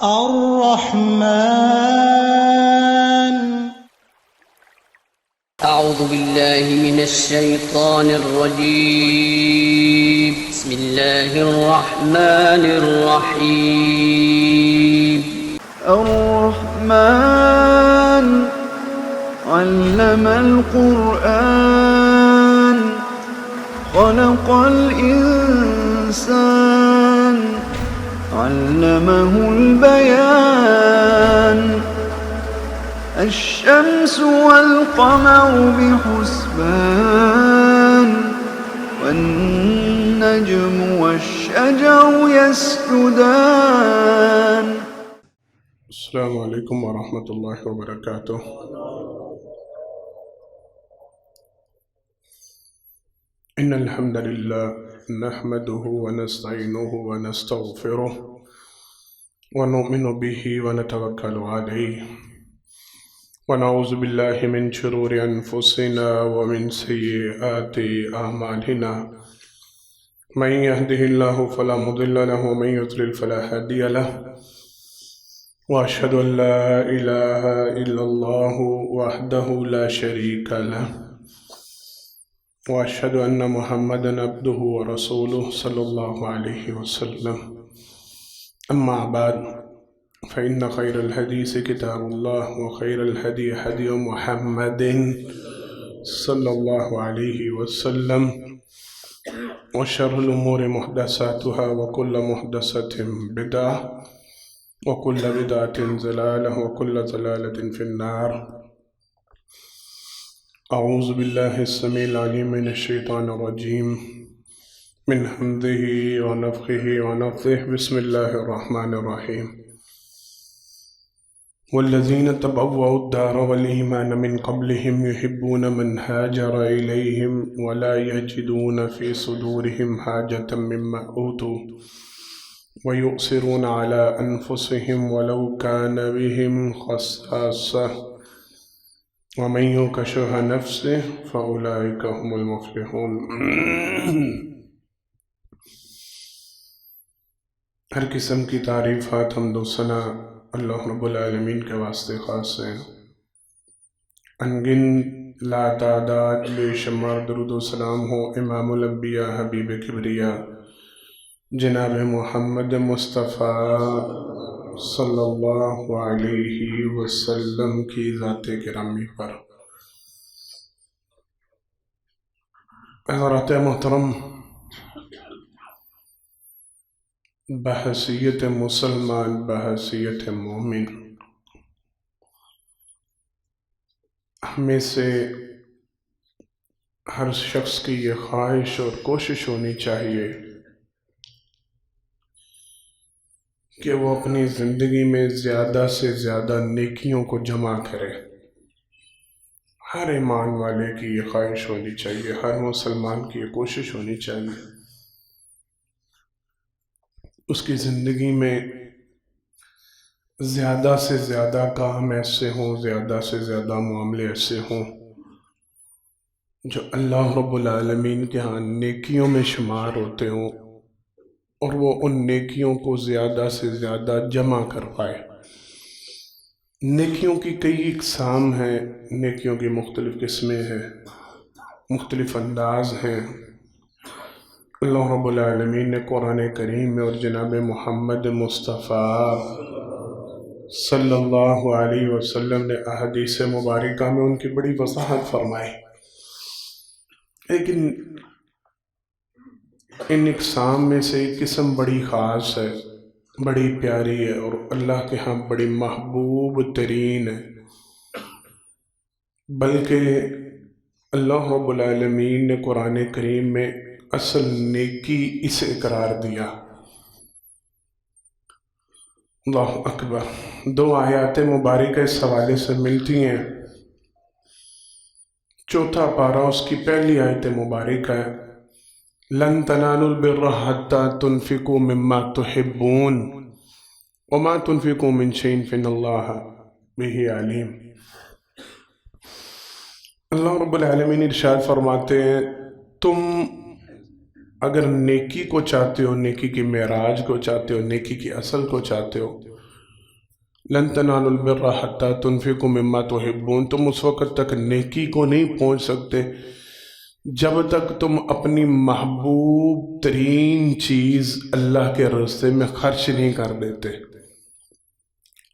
الرحمن. أعوذ بالله من الشيطان الرجيم. بسم الله الرحمن الرحيم. الرحمن علم القرآن خلق الإنسان علمه البيان الشمس والقمر بحسبان والنجم والشجر يسجدان. السلام علیکم ورحمۃ اللہ وبرکاتہ. ان الحمد للہ نحمده ونستعینه ونستغفره ونؤمن به ونتوکل علیہ ونعوذ باللہ من شرور انفسنا ومن سیئات اعمالنا من يهده الله فلا مضل له ومن يضلل فلا هادي له وأشهد أن لا إله إلا الله وحده لا شريك له وأشهد أن محمدا عبده ورسوله صلى الله عليه وسلم. أما بعد فإن خير الحديث كتاب الله وخير الهدي هدي محمد صلى الله عليه وسلم وشر الأمور محدثاتها وكل محدثة بدعة وكل بدعة ضلالة وكل ضلالة في النار. أعوذ بالله السميع العليم من الشيطان الرجيم من حمده ونفخه ونفثه. بسم الله الرحمن الرحيم. والذين تبوأوا الدار والإيمان من قبلهم يحبون من هاجر إليهم ولا يجدون في صدورهم حاجة مما أوتوا ويؤثرون على أنفسهم ولو كان بهم خصاصة ومن يوق شح نفسه فأولئك هم المفلحون. ہر قسم کی تعریفات حمد و ثنا اللہ رب العالمین کے واسطے خاص ہیں. انگن لا تعداد بے شمار درود و سلام ہو امام الانبیاء حبیب کبریا جناب محمد مصطفیٰ صلی اللہ علیہ وسلم کی ذات گرامی پر. حضرات محترم، بحیثیت مسلمان، بحیثیت مومن، ہمیں سے ہر شخص کی یہ خواہش اور کوشش ہونی چاہیے کہ وہ اپنی زندگی میں زیادہ سے زیادہ نیکیوں کو جمع کرے. ہر ایمان والے کی یہ خواہش ہونی چاہیے، ہر مسلمان کی یہ کوشش ہونی چاہیے اس کی زندگی میں زیادہ سے زیادہ کام ایسے ہوں، زیادہ سے زیادہ معاملے ایسے ہوں جو اللہ رب العالمین کے ہاں نیکیوں میں شمار ہوتے ہوں، اور وہ ان نیکیوں کو زیادہ سے زیادہ جمع کر پائے. نیکیوں کی کئی اقسام ہیں، نیکیوں کی مختلف قسمیں ہیں، مختلف انداز ہیں. اللہ رب العالمین نے قرآن کریم میں اور جناب محمد مصطفیٰ صلی اللہ علیہ وسلم نے احادیث مبارکہ میں ان کی بڑی وضاحت فرمائی. لیکن ان اقسام میں سے ایک قسم بڑی خاص ہے، بڑی پیاری ہے، اور اللہ کے ہاں بڑی محبوب ترین ہے. بلکہ اللہ رب العالمین نے قرآن کریم میں اصل نیکی اسے قرار دیا. اللہ اکبر. 2 آیات مبارکہ اس حوالے سے ملتی ہیں. چوتھا پارہ اس کی پہلی آیت مبارکہ ہے، لن تنالوا البر حتى تنفقوا مما تحبون وما تنفقوا من شيء فإن الله به عليم. اللہ رب العالمین ارشاد فرماتے ہیں تم اگر نیکی کو چاہتے ہو، نیکی کی معراج کو چاہتے ہو، نیکی کی اصل کو چاہتے ہو، لن تنالوا البر حتى تنفقوا مما تحبون، تم اس وقت تک نیکی کو نہیں پہنچ سکتے جب تک تم اپنی محبوب ترین چیز اللہ کے راستے میں خرچ نہیں کر دیتے۔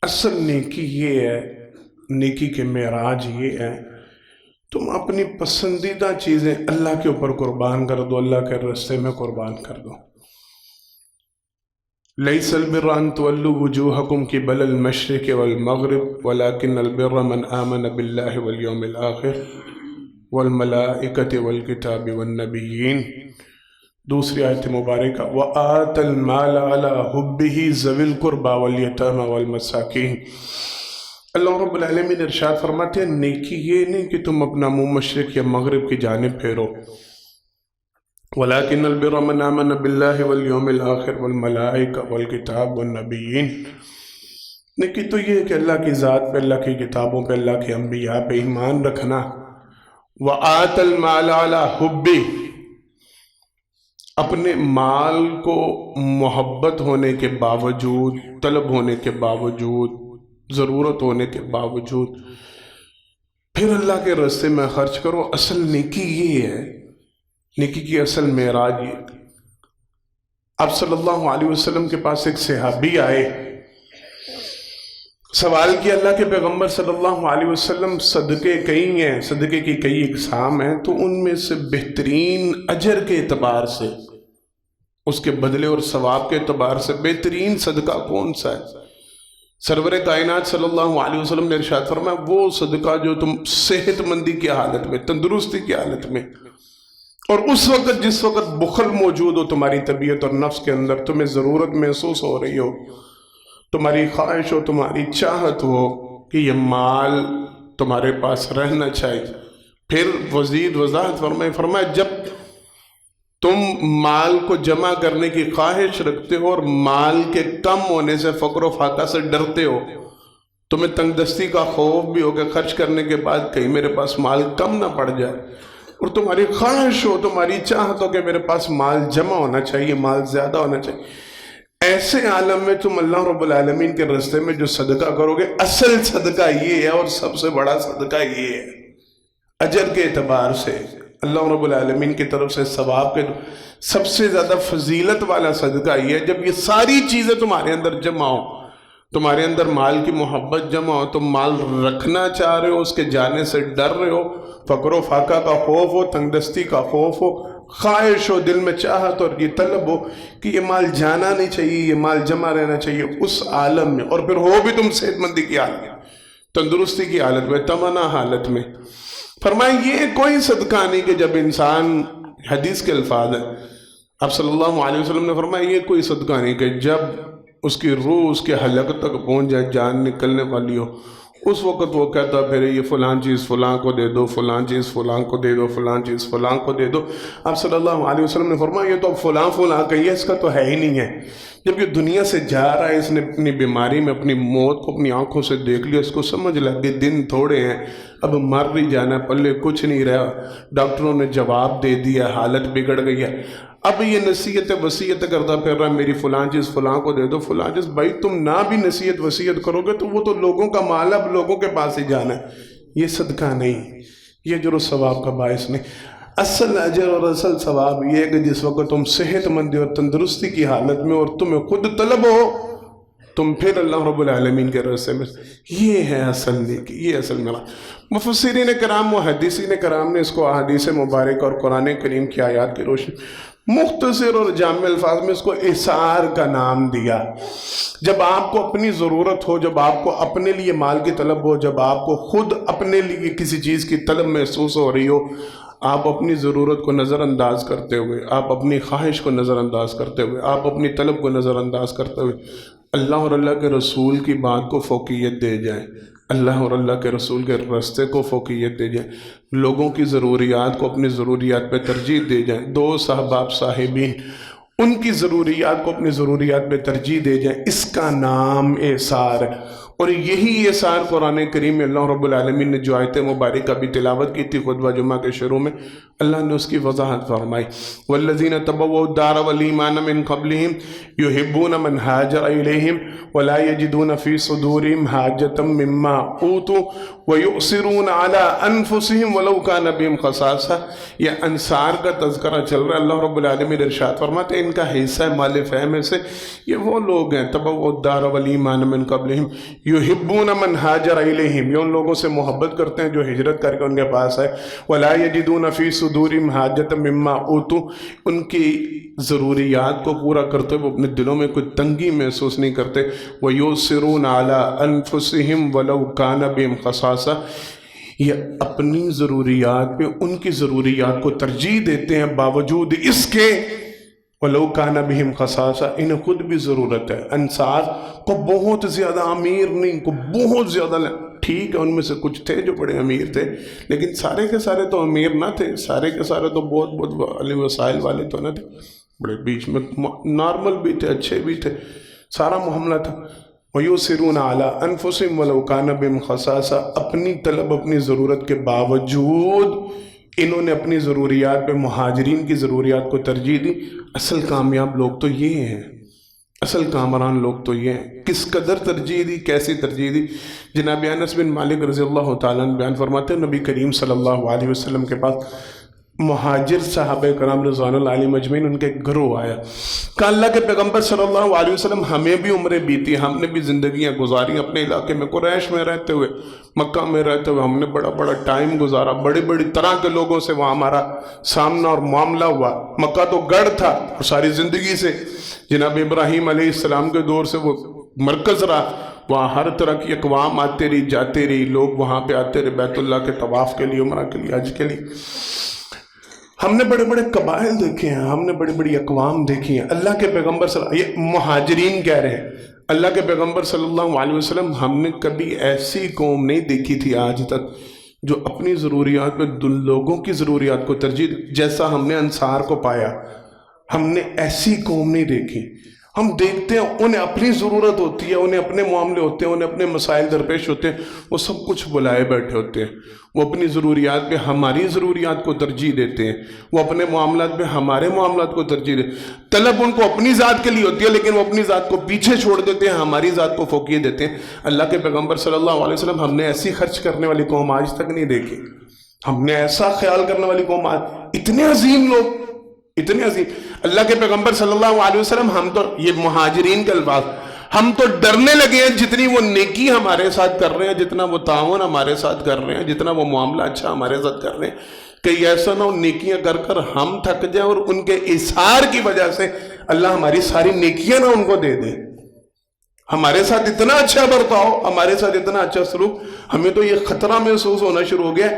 اصل نیکی یہ ہے، نیکی کے معراج یہ ہے، تم اپنی پسندیدہ چیزیں اللہ کے اوپر قربان کر دو، اللہ کے راستے میں قربان کر دو۔ لیس البر ان تولوا وجوہکم قبل المشرق والمغرب ولکن البر من آمن باللہ والیوم الآخر والملائکۃ والکتاب والنبیین۔ دوسری آیت مبارکہ وآت المال علی حبہ ذوی القربى والیتامى والمساکین۔ اللہ رب العالمین ارشاد فرماتے ہیں نیکی یہ نہیں کہ تم اپنا منہ مشرق یا مغرب کی جانب پھیرو، ولیکن البر من آمن باللہ والیوم الآخر والملائکہ والکتاب والنبیین۔ نیکی تو یہ ہے کہ اللہ کی ذات پہ، اللہ کی کتابوں پہ، اللہ کے انبیاء پہ ایمان رکھنا۔ وآت المال علی حبہ، اپنے مال کو محبت ہونے کے باوجود، طلب ہونے کے باوجود، ضرورت ہونے کے باوجود پھر اللہ کے راستے میں خرچ کرو۔ اصل نیکی یہ ہے، نیکی کی اصل معراج یہ۔ آپ صلی اللہ علیہ وسلم کے پاس ایک صحابی آئے، سوال کیا اللہ کے پیغمبر صلی اللہ علیہ وسلم صدقے کئی ہیں، صدقے کی کئی اقسام ہیں، تو ان میں سے بہترین اجر کے اعتبار سے، اس کے بدلے اور ثواب کے اعتبار سے بہترین صدقہ کون سا ہے؟ سرور کائنات صلی اللہ علیہ وسلم نے ارشاد فرمایا وہ صدقہ جو تم صحت مندی کی حالت میں، تندرستی کی حالت میں، اور اس وقت جس وقت بخل موجود ہو تمہاری طبیعت اور نفس کے اندر، تمہیں ضرورت محسوس ہو رہی ہو، تمہاری خواہش ہو، تمہاری چاہت ہو کہ یہ مال تمہارے پاس رہنا چاہیے، پھر مزید وضاحت فرمائے جب تم مال کو جمع کرنے کی خواہش رکھتے ہو اور مال کے کم ہونے سے، فقر و فاقہ سے ڈرتے ہو، تمہیں تنگ دستی کا خوف بھی ہو کہ خرچ کرنے کے بعد کہیں میرے پاس مال کم نہ پڑ جائے، اور تمہاری خواہش ہو، تمہاری چاہت ہو کہ میرے پاس مال جمع ہونا چاہیے، مال زیادہ ہونا چاہیے، ایسے عالم میں تم اللہ رب العالمین کے راستے میں جو صدقہ کرو گے، اصل صدقہ یہ ہے اور سب سے بڑا صدقہ یہ ہے اجر کے اعتبار سے، اللہ رب العالمین کی طرف سے ثواب کے سب سے زیادہ فضیلت والا صدقہ یہ ہے جب یہ ساری چیزیں تمہارے اندر جمع ہو، تمہارے اندر مال کی محبت جمع ہو، تم مال رکھنا چاہ رہے ہو، اس کے جانے سے ڈر رہے ہو، فقر و فاقہ کا خوف ہو، تنگ دستی کا خوف ہو، خواہش ہو، دل میں چاہت اور یہ طلب ہو کہ یہ مال جانا نہیں چاہیے، یہ مال جمع رہنا چاہیے، اس عالم میں، اور پھر ہو بھی تم صحت مندی کی حالت میں، تندرستی کی حالت میں، تمنا حالت میں، فرمائیں یہ کوئی صدقہ نہیں کہ جب انسان، حدیث کے الفاظ ہیں، آپ صلی اللہ علیہ وسلم نے فرمایا یہ کوئی صدقہ نہیں کہ جب اس کی روح اس کے حلق تک پہنچ جائے، جان نکلنے والی ہو، اس وقت وہ کہتا پھر یہ فلاں چیز فلاں کو دے دو، فلاں چیز فلاں کو دے دو، فلاں چیز فلاں کو دے دو۔ آپ صلی اللہ علیہ وسلم نے فرمایا یہ تو فلاں فلاں کہی ہے، اس کا تو ہے ہی نہیں ہے، جب یہ دنیا سے جا رہا ہے، اس نے اپنی بیماری میں اپنی موت کو اپنی آنکھوں سے دیکھ لیا، اس کو سمجھ لگے دن تھوڑے ہیں، اب مر بھی جانا، پلے کچھ نہیں رہا، ڈاکٹروں نے جواب دے دیا، حالت بگڑ گئی ہے، اب یہ نصیحت وصیت کرتا پھر رہا میری فلاں چیز فلاں کو دے دو، فلاں چیز، بھائی تم نہ بھی نصیحت وصیت کرو گے تو وہ تو لوگوں کا مال، اب لوگوں کے پاس ہی جانا ہے، یہ صدقہ نہیں، یہ اجر و ثواب کا باعث نہیں۔ اصل اجر اور اصل ثواب یہ ہے کہ جس وقت تم صحت مندی اور تندرستی کی حالت میں اور تمہیں خود طلب ہو، تم پھر اللہ رب العالمین کے راستے میں، یہ ہے اصل نیکی، یہ اصل میرا۔ مفسرین کرام و حدیثین کرام نے اس کو احادیث مبارک اور قرآن کریم کی آیات کی روشنی مختصر اور جامع الفاظ میں اس کو احصار کا نام دیا۔ جب آپ کو اپنی ضرورت ہو، جب آپ کو اپنے لیے مال کی طلب ہو، جب آپ کو خود اپنے لیے کسی چیز کی طلب محسوس ہو رہی ہو، آپ اپنی ضرورت کو نظر انداز کرتے ہوئے، آپ اپنی خواہش کو نظر انداز کرتے ہوئے، آپ اپنی طلب کو نظر انداز کرتے ہوئے اللہ اور اللہ کے رسول کی بات کو فوقیت دے جائیں، اللہ اور اللہ کے رسول کے راستے کو فوقیت دے جائیں، لوگوں کی ضروریات کو اپنی ضروریات پہ ترجیح دے جائیں، دوست احباب صاحبین ان کی ضروریات کو اپنی ضروریات پہ ترجیح دے جائیں، اس کا نام احصار ہے۔ اور یہی یہ سار قرآن کریم میں اللہ رب العالمین نے جو آیت مبارکہ بھی تلاوت کی تھی خطبہ جمعہ کے شروع میں، اللہ نے اس کی وضاحت فرمائی، وَالَّذِينَ تَبَوَّؤُوا الدَّارَ وَالْإِيمَانَ مِنْ قَبْلِهِمْ يُحِبُّونَ مَنْ هَاجَرَ إِلَيْهِمْ وَلَا يَجِدُونَ فِي صُدُورِهِمْ حَاجَةً مِّمَّا أُوتُوا وَيُؤْثِرُونَ عَلَىٰ أَنفُسِهِمْ وَلَوْ كَانَ بِهِمْ خَصَاصَةٌ۔ یہ انصار کا تذکرہ چل رہا ہے، اللہ رب العالمین ارشاد فرماتے ہیں ان کا حصہ ہے مال فہ میں سے، یہ وہ لوگ ہیں تبوؤوا الدَّارَ وَالْإِيمَانَ مِنْ قَبْلِهِمْ یحبون من ہاجر الیہم، یہ ان لوگوں سے محبت کرتے ہیں جو ہجرت کر کے ان کے پاس آئے، ولا یجدون فی صدورہم حاجۃ مما اوتوا، ان کی ضروریات کو پورا کرتے ہوئے وہ اپنے دلوں میں کوئی تنگی محسوس نہیں کرتے، ویؤثرون علی انفسہم ولو کان بہم خصاصہ، یہ اپنی ضروریات پہ ان کی ضروریات کو ترجیح دیتے ہیں باوجود اس کے وَلَوْ كَانَ بِهِمْ خَصَاصَةٌ، انہیں خود بھی ضرورت ہے۔ انصار کو بہت زیادہ امیر نہیں، کو بہت زیادہ ٹھیک ہے، ان میں سے کچھ تھے جو بڑے امیر تھے، لیکن سارے کے سارے تو امیر نہ تھے، سارے کے سارے تو بہت بہت علی وسائل والے تو نہ تھے، بڑے بیچ میں نارمل بھی تھے، اچھے بھی تھے، سارا معاملہ تھا۔ وَيُؤْثِرُونَ عَلَىٰ أَنفُسِهِمْ وَلَوْ كَانَ بِهِمْ خَصَاصَةٌ، اپنی طلب اپنی ضرورت کے باوجود انہوں نے اپنی ضروریات پہ مہاجرین کی ضروریات کو ترجیح دی۔ اصل کامیاب لوگ تو یہ ہیں، اصل کامران لوگ تو یہ ہیں۔ کس قدر ترجیح دی، کیسی ترجیح دی؟ جناب انس بن مالک رضی اللہ تعالیٰ عنہ بیان فرماتے ہیں نبی کریم صلی اللہ علیہ وسلم کے پاس مہاجر صحابہ کرام رضوان اللہ علیہ مجمعین ان کے گروہ آیا، کہا اللہ کے پیغمبر صلی اللہ علیہ وسلم ہمیں بھی عمریں بیتی، ہم نے بھی زندگیاں گزاری اپنے علاقے میں، قریش میں رہتے ہوئے، مکہ میں رہتے ہوئے ہم نے بڑا بڑا ٹائم گزارا، بڑی بڑی طرح کے لوگوں سے وہاں ہمارا سامنا اور معاملہ ہوا۔ مکہ تو گڑھ تھا اور ساری زندگی سے جناب ابراہیم علیہ السلام کے دور سے وہ مرکز رہا، وہاں ہر طرح کی اقوام آتے رہی جاتے رہی، لوگ وہاں پہ آتے رہے بیت اللہ کے طواف کے لیے، عمرہ کے لیے، حج کے لیے۔ ہم نے بڑے بڑے قبائل دیکھے ہیں، ہم نے بڑی بڑی اقوام دیکھی ہیں۔ اللہ کے پیغمبر یہ مہاجرین کہہ رہے ہیں، اللہ کے پیغمبر صلی اللہ علیہ وسلم ہم نے کبھی ایسی قوم نہیں دیکھی تھی آج تک جو اپنی ضروریات میں لوگوں کی ضروریات کو ترجیح جیسا ہم نے انصار کو پایا۔ ہم نے ایسی قوم نہیں دیکھی۔ ہم دیکھتے ہیں انہیں اپنی ضرورت ہوتی ہے، انہیں اپنے معاملے ہوتے ہیں، انہیں اپنے مسائل درپیش ہوتے ہیں، وہ سب کچھ بلائے بیٹھے ہوتے ہیں، وہ اپنی ضروریات پہ ہماری ضروریات کو ترجیح دیتے ہیں، وہ اپنے معاملات پہ ہمارے معاملات کو ترجیح دیتے ہیں۔ طلب ان کو اپنی ذات کے لیے ہوتی ہے لیکن وہ اپنی ذات کو پیچھے چھوڑ دیتے ہیں، ہماری ذات کو فوقیت دیتے ہیں۔ اللہ کے پیغمبر صلی اللہ علیہ وسلم ہم نے ایسی خرچ کرنے والی قوم آج تک نہیں دیکھی، ہم نے ایسا خیال کرنے والی قوم اتنے عظیم لوگ، اتنے عظیم۔ اللہ کے پیغمبر صلی اللہ علیہ وسلم ہم تو یہ مہاجرین کے الفاظ، ہم تو ڈرنے لگے ہیں جتنی وہ نیکی ہمارے ساتھ کر رہے ہیں، جتنا وہ تعاون ہمارے ساتھ کر رہے ہیں، جتنا وہ معاملہ اچھا ہمارے ساتھ کر رہے ہیں، کہ ایسا نہ ہو نیکیاں کر کر ہم تھک جائیں اور ان کے اثار کی وجہ سے اللہ ہماری ساری نیکیاں نہ ان کو دے دے۔ ہمارے ساتھ اتنا اچھا برتاؤ، ہمارے ساتھ اتنا اچھا سلوک، ہمیں تو یہ خطرہ محسوس ہونا شروع ہو گیا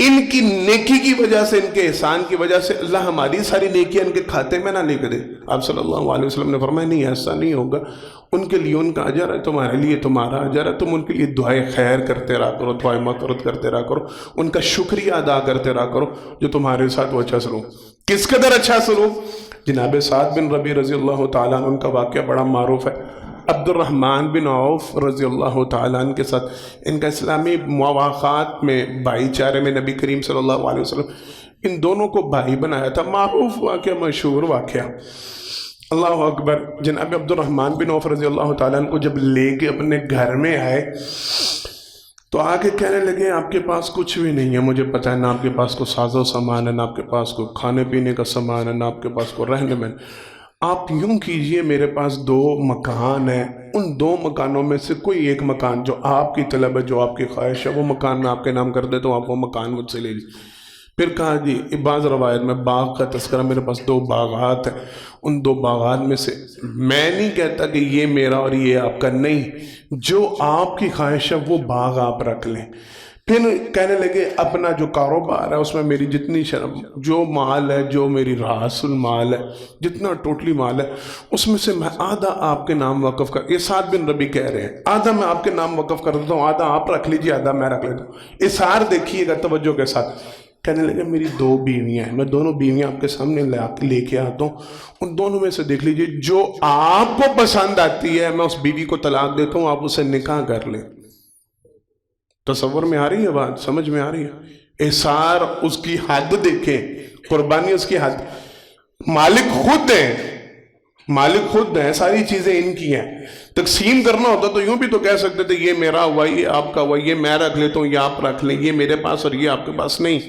ان کی نیکی کی وجہ سے، ان کے احسان کی وجہ سے اللہ ہماری ساری نیکیاں ان کے کھاتے میں نہ لکھ دے۔ آپ صلی اللہ علیہ وسلم نے فرمایا نہیں، ایسا نہیں ہوگا، ان کے لیے ان کا اجر ہے، تمہارے لیے تمہارا اجر ہے، تم ان کے لیے دعائے خیر کرتے رہا کرو، دعائے مغفرت کرتے رہا کرو، ان کا شکریہ ادا کرتے رہا کرو جو تمہارے ساتھ وہ اچھا سلوک۔ کس قدر اچھا سلوک؟ جناب سعد بن ربیع رضی اللہ تعالیٰ عنہ، ان کا واقعہ بڑا معروف ہے۔ عبد الرحمن بن عوف رضی اللہ تعالیٰ عنہ کے ساتھ ان کا اسلامی مواقعات میں بھائی چارے میں نبی کریم صلی اللہ علیہ وسلم ان دونوں کو بھائی بنایا تھا۔ معروف واقعہ، مشہور واقعہ۔ اللہ اکبر۔ جناب عبد الرحمن بن عوف رضی اللہ تعالیٰ عنہ کو جب لے کے اپنے گھر میں آئے تو آگے کہنے لگے آپ کے پاس کچھ بھی نہیں ہے، مجھے پتہ ہے، نہ آپ کے پاس کوئی ساز و سامان ہے، نہ آپ کے پاس کوئی کھانے پینے کا سامان ہے، نہ آپ کے پاس کوئی رہنے میں۔ آپ یوں کیجئے، میرے پاس 2 مکان ہیں، ان 2 مکانوں میں سے کوئی ایک مکان جو آپ کی طلب ہے، جو آپ کی خواہش ہے، وہ مکان میں آپ کے نام کر دیتا ہوں، آپ وہ مکان مجھ سے لے لیجیے۔ پھر کہا جی بعض روایت میں باغ کا تذکرہ، میرے پاس 2 باغات ہیں، ان 2 باغات میں سے میں نہیں کہتا کہ یہ میرا اور یہ آپ کا، نہیں، جو آپ کی خواہش ہے وہ باغ آپ رکھ لیں۔ پھر کہنے لگے اپنا جو کاروبار ہے اس میں میری جتنی جو مال ہے، جو میری راس المال ہے، جتنا ٹوٹلی مال ہے، اس میں سے میں آدھا آپ کے نام وقف کر، یہ سعد بن ربیع کہہ رہے ہیں، آدھا میں آپ کے نام وقف کر دیتا ہوں، آدھا آپ رکھ لیجیے، آدھا میں رکھ لیتا ہوں۔ اثار دیکھیے گا توجہ کے ساتھ۔ کہنے لگے میری 2 بیویاں ہیں، میں دونوں بیویاں آپ کے سامنے لے کے آتا ہوں، ان دونوں میں سے دیکھ لیجئے جو آپ کو پسند آتی ہے میں اس بیوی کو طلاق دیتا ہوں، آپ اسے نکاح کر لیں۔ تصور میں آ رہی ہے بات، سمجھ میں آ رہی ہے؟ احسار اس کی حد دیکھیں، قربانی اس کی حد، مالک خود ہیں، مالک خود ہیں، ساری چیزیں ان کی ہیں۔ تقسیم کرنا ہوتا تو یوں بھی تو کہہ سکتے تھے یہ میرا ہوا، یہ آپ کا ہوا، یہ میں رکھ لیتا ہوں، یہ آپ رکھ لیں، یہ میرے پاس اور یہ آپ کے پاس نہیں۔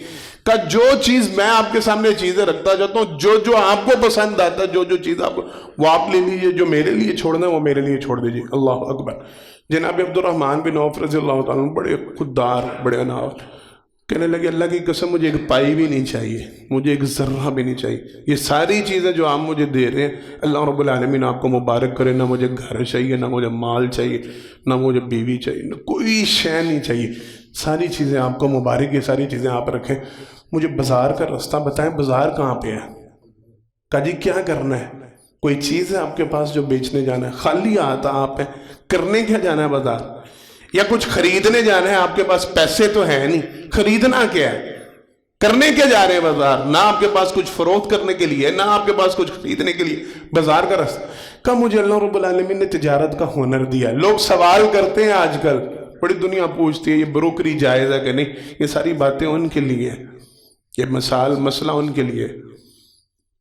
کہ جو چیز میں آپ کے سامنے چیزیں رکھتا جاتا ہوں، جو آپ کو پسند آتا ہے، جو چیز آپ کو، وہ آپ لے لیجئے، جو میرے لیے چھوڑنا ہے وہ میرے لیے چھوڑ دیجئے۔ اللہ اکبر۔ جناب عبد الرحمن بن عوف رضی اللہ تعالیٰ بڑے خوددار، بڑے انار، کہنے لگے اللہ کی قسم مجھے ایک پائی بھی نہیں چاہیے، مجھے ایک ذرہ بھی نہیں چاہیے، یہ ساری چیزیں جو آپ مجھے دے رہے ہیں اللہ رب العالمین آپ کو مبارک کرے، نہ مجھے گھر چاہیے، نہ مجھے مال چاہیے، نہ مجھے بیوی چاہیے، نہ کوئی شے نہیں چاہیے، ساری چیزیں آپ کو مبارک، یہ ساری چیزیں آپ رکھیں، مجھے بازار کا رستہ بتائیں، بازار کہاں پہ ہے؟ کہا جی کیا کرنا ہے؟ کوئی چیز ہے آپ کے پاس جو بیچنے جانا ہے؟ خالی آتا آپ ہیں، کرنے کیا جانا ہے بازار؟ یا کچھ خریدنے جانا ہے؟ آپ کے پاس پیسے تو ہیں نہیں، خریدنا کیا ہے؟ کرنے کیا جا رہے ہیں بازار؟ نہ آپ کے پاس کچھ فروخت کرنے کے لیے، نہ آپ کے پاس کچھ خریدنے کے لیے، بازار کا رستہ۔ کہا مجھے اللہ رب العالمین نے تجارت کا ہنر دیا۔ لوگ سوال کرتے ہیں آج کل، بڑی دنیا پوچھتی ہے یہ بروکری جائز ہے کہ نہیں، یہ ساری باتیں ان کے لیے، یہ مسئلہ ان کے لیے۔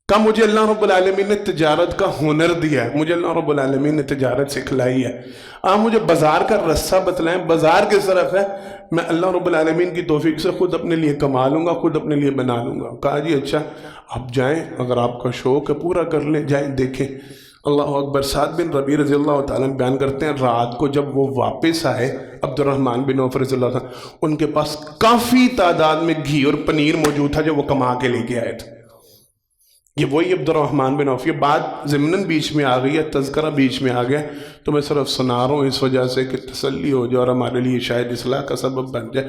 کہا مجھے اللہ رب العالمین نے تجارت کا ہنر دیا ہے، مجھے اللہ رب العالمین نے تجارت سکھلائی ہے، آپ مجھے بازار کا رستہ بتلائیں، بازار کس طرف ہے؟ میں اللہ رب العالمین کی توفیق سے خود اپنے لیے کما لوں گا، خود اپنے لیے بنا لوں گا۔ کہا جی اچھا آپ جائیں، اگر آپ کا شوق ہے پورا کر لیں، جائیں دیکھیں۔ اللہ اکبر۔ سعد بن ربیع رضی اللہ تعالیٰ بیان کرتے ہیں رات کو جب وہ واپس آئے عبد الرحمن بن عوف رضی اللہ تعالیٰ، ان کے پاس کافی تعداد میں گھی اور پنیر موجود تھا جو وہ کما کے لے کے آئے تھے۔ یہ وہی عبد الرحمن بن عوف، یہ بات ضمناً بیچ میں آ گئی ہے، تذکرہ بیچ میں آ گیا، تو میں صرف سنا رہا ہوں اس وجہ سے کہ تسلی ہو جائے اور ہمارے لیے شاید اصلاح کا سبب بن جائے۔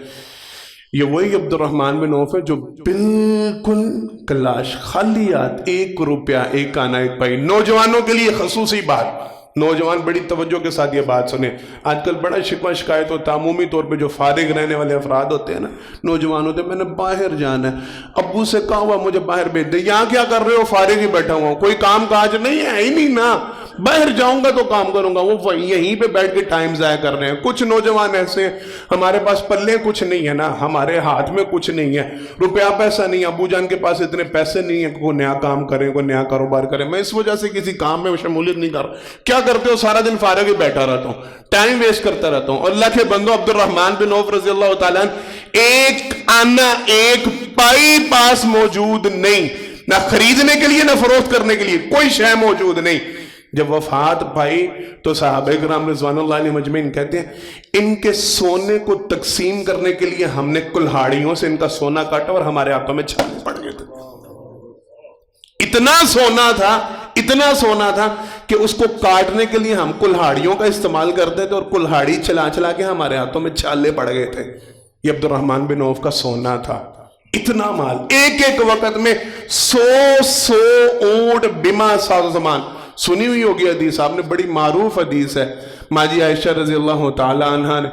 یہ وہی عبد الرحمن بن عوف ہے جو بالکل کلاش خالیات، 1 روپیہ 1 آنا 1 پائی۔ نوجوانوں کے لیے خصوصی بات، نوجوان بڑی توجہ کے ساتھ یہ بات سنیں۔ آج کل بڑا شکوہ شکایت ہوتا ہے عمومی طور پہ جو فارغ رہنے والے افراد ہوتے ہیں نا، نوجوان ہوتے ہیں، میں نے باہر جانا ہے، ابو سے کہا ہوا مجھے باہر بھیج دے۔ یہاں کیا کر رہے ہو؟ فارغ ہی بیٹھا ہوا ہوں، کوئی کام کاج نہیں ہے ہی نہیں نا، باہر جاؤں گا تو کام کروں گا۔ وہ یہیں پہ بیٹھ کے ٹائم ضائع کر رہے ہیں۔ کچھ نوجوان ایسے ہیں ہمارے پاس پلے کچھ نہیں ہے نا، ہمارے ہاتھ میں کچھ نہیں ہے، روپیہ پیسہ نہیں، ابو جان کے پاس اتنے پیسے نہیں ہیں کہ کوئی نیا کام کریں، کوئی نیا کاروبار کریں۔ میں اس وجہ سے کسی کام میں شمولیت نہیں کر رہا۔ کیا کرتے ہو؟ سارا دن فارغ ہی بیٹھا رہتا ہوں، ٹائم ویسٹ کرتا رہتا ہوں۔ اللہ کے بندو، عبد الرحمن بن عوف رضی اللہ تعالیٰ 1 آنا 1 پائی پاس موجود نہیں، نہ خریدنے کے لیے نہ فروخت کرنے کے لیے، کوئی شے موجود نہیں۔ جب وفات پائی تو صحابہ کرام رضوان اللہ علیہ مجمعین کہتے ہیں ان کے سونے کو تقسیم کرنے کے لیے ہم نے کلہاڑیوں سے ان کا سونا کاٹا اور ہمارے ہاتھوں میں چھالے پڑ گئے تھے۔ اتنا سونا تھا کہ اس کو کاٹنے کے لیے ہم کلہاڑیوں کا استعمال کرتے تھے اور کلہاڑی چلا چلا کے ہمارے ہاتھوں میں چھالے پڑ گئے تھے۔ یہ عبد الرحمن بن عوف کا سونا تھا، اتنا مال، ایک وقت میں 100 اونٹ بما سازمان۔ سنی ہوئی ہوگی حدیث آپ نے، بڑی معروف حدیث ہے۔ ماجی عائشہ رضی اللہ تعالی عنہ نے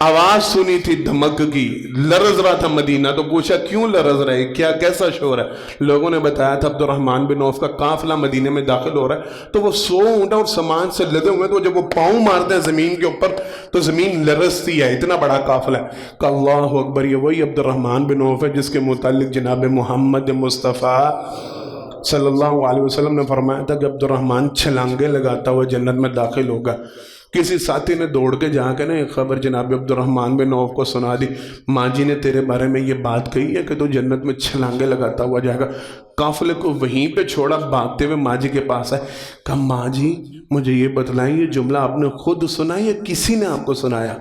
آواز سنی تھی دھمک کی، لرز رہا تھا مدینہ، تو پوچھا کیوں لرز رہے، کیا کیسا شور ہے؟ لوگوں نے بتایا تھا عبد الرحمن بن عوف کا قافلہ مدینہ میں داخل ہو رہا ہے، تو وہ 100 اونٹ اور سامان سے لدے ہوئے، تو جب وہ پاؤں مارتے ہیں زمین کے اوپر تو زمین لرزتی ہے، اتنا بڑا قافلہ ہے۔ کہ اللہ اکبر، یہ وہی عبد الرحمن بن عوف ہے جس کے متعلق جناب محمد مصطفیٰ صلی اللہ علیہ وسلم نے فرمایا تھا کہ عبد الرحمن چھلانگے لگاتا ہوا جنت میں داخل ہوگا۔ کسی ساتھی نے دوڑ کے جا کے نا ایک خبر جناب عبد الرحمن بن عوف کو سنا دی، ماں جی نے تیرے بارے میں یہ بات کہی ہے کہ تو جنت میں چھلانگے لگاتا ہوا جائے گا۔ قافلے کو وہیں پہ چھوڑا، بھاگتے ہوئے ماں جی کے پاس آئے، کہا ماں جی مجھے یہ بتلائیں یہ جملہ آپ نے خود سنا یا کسی نے آپ کو سنایا؟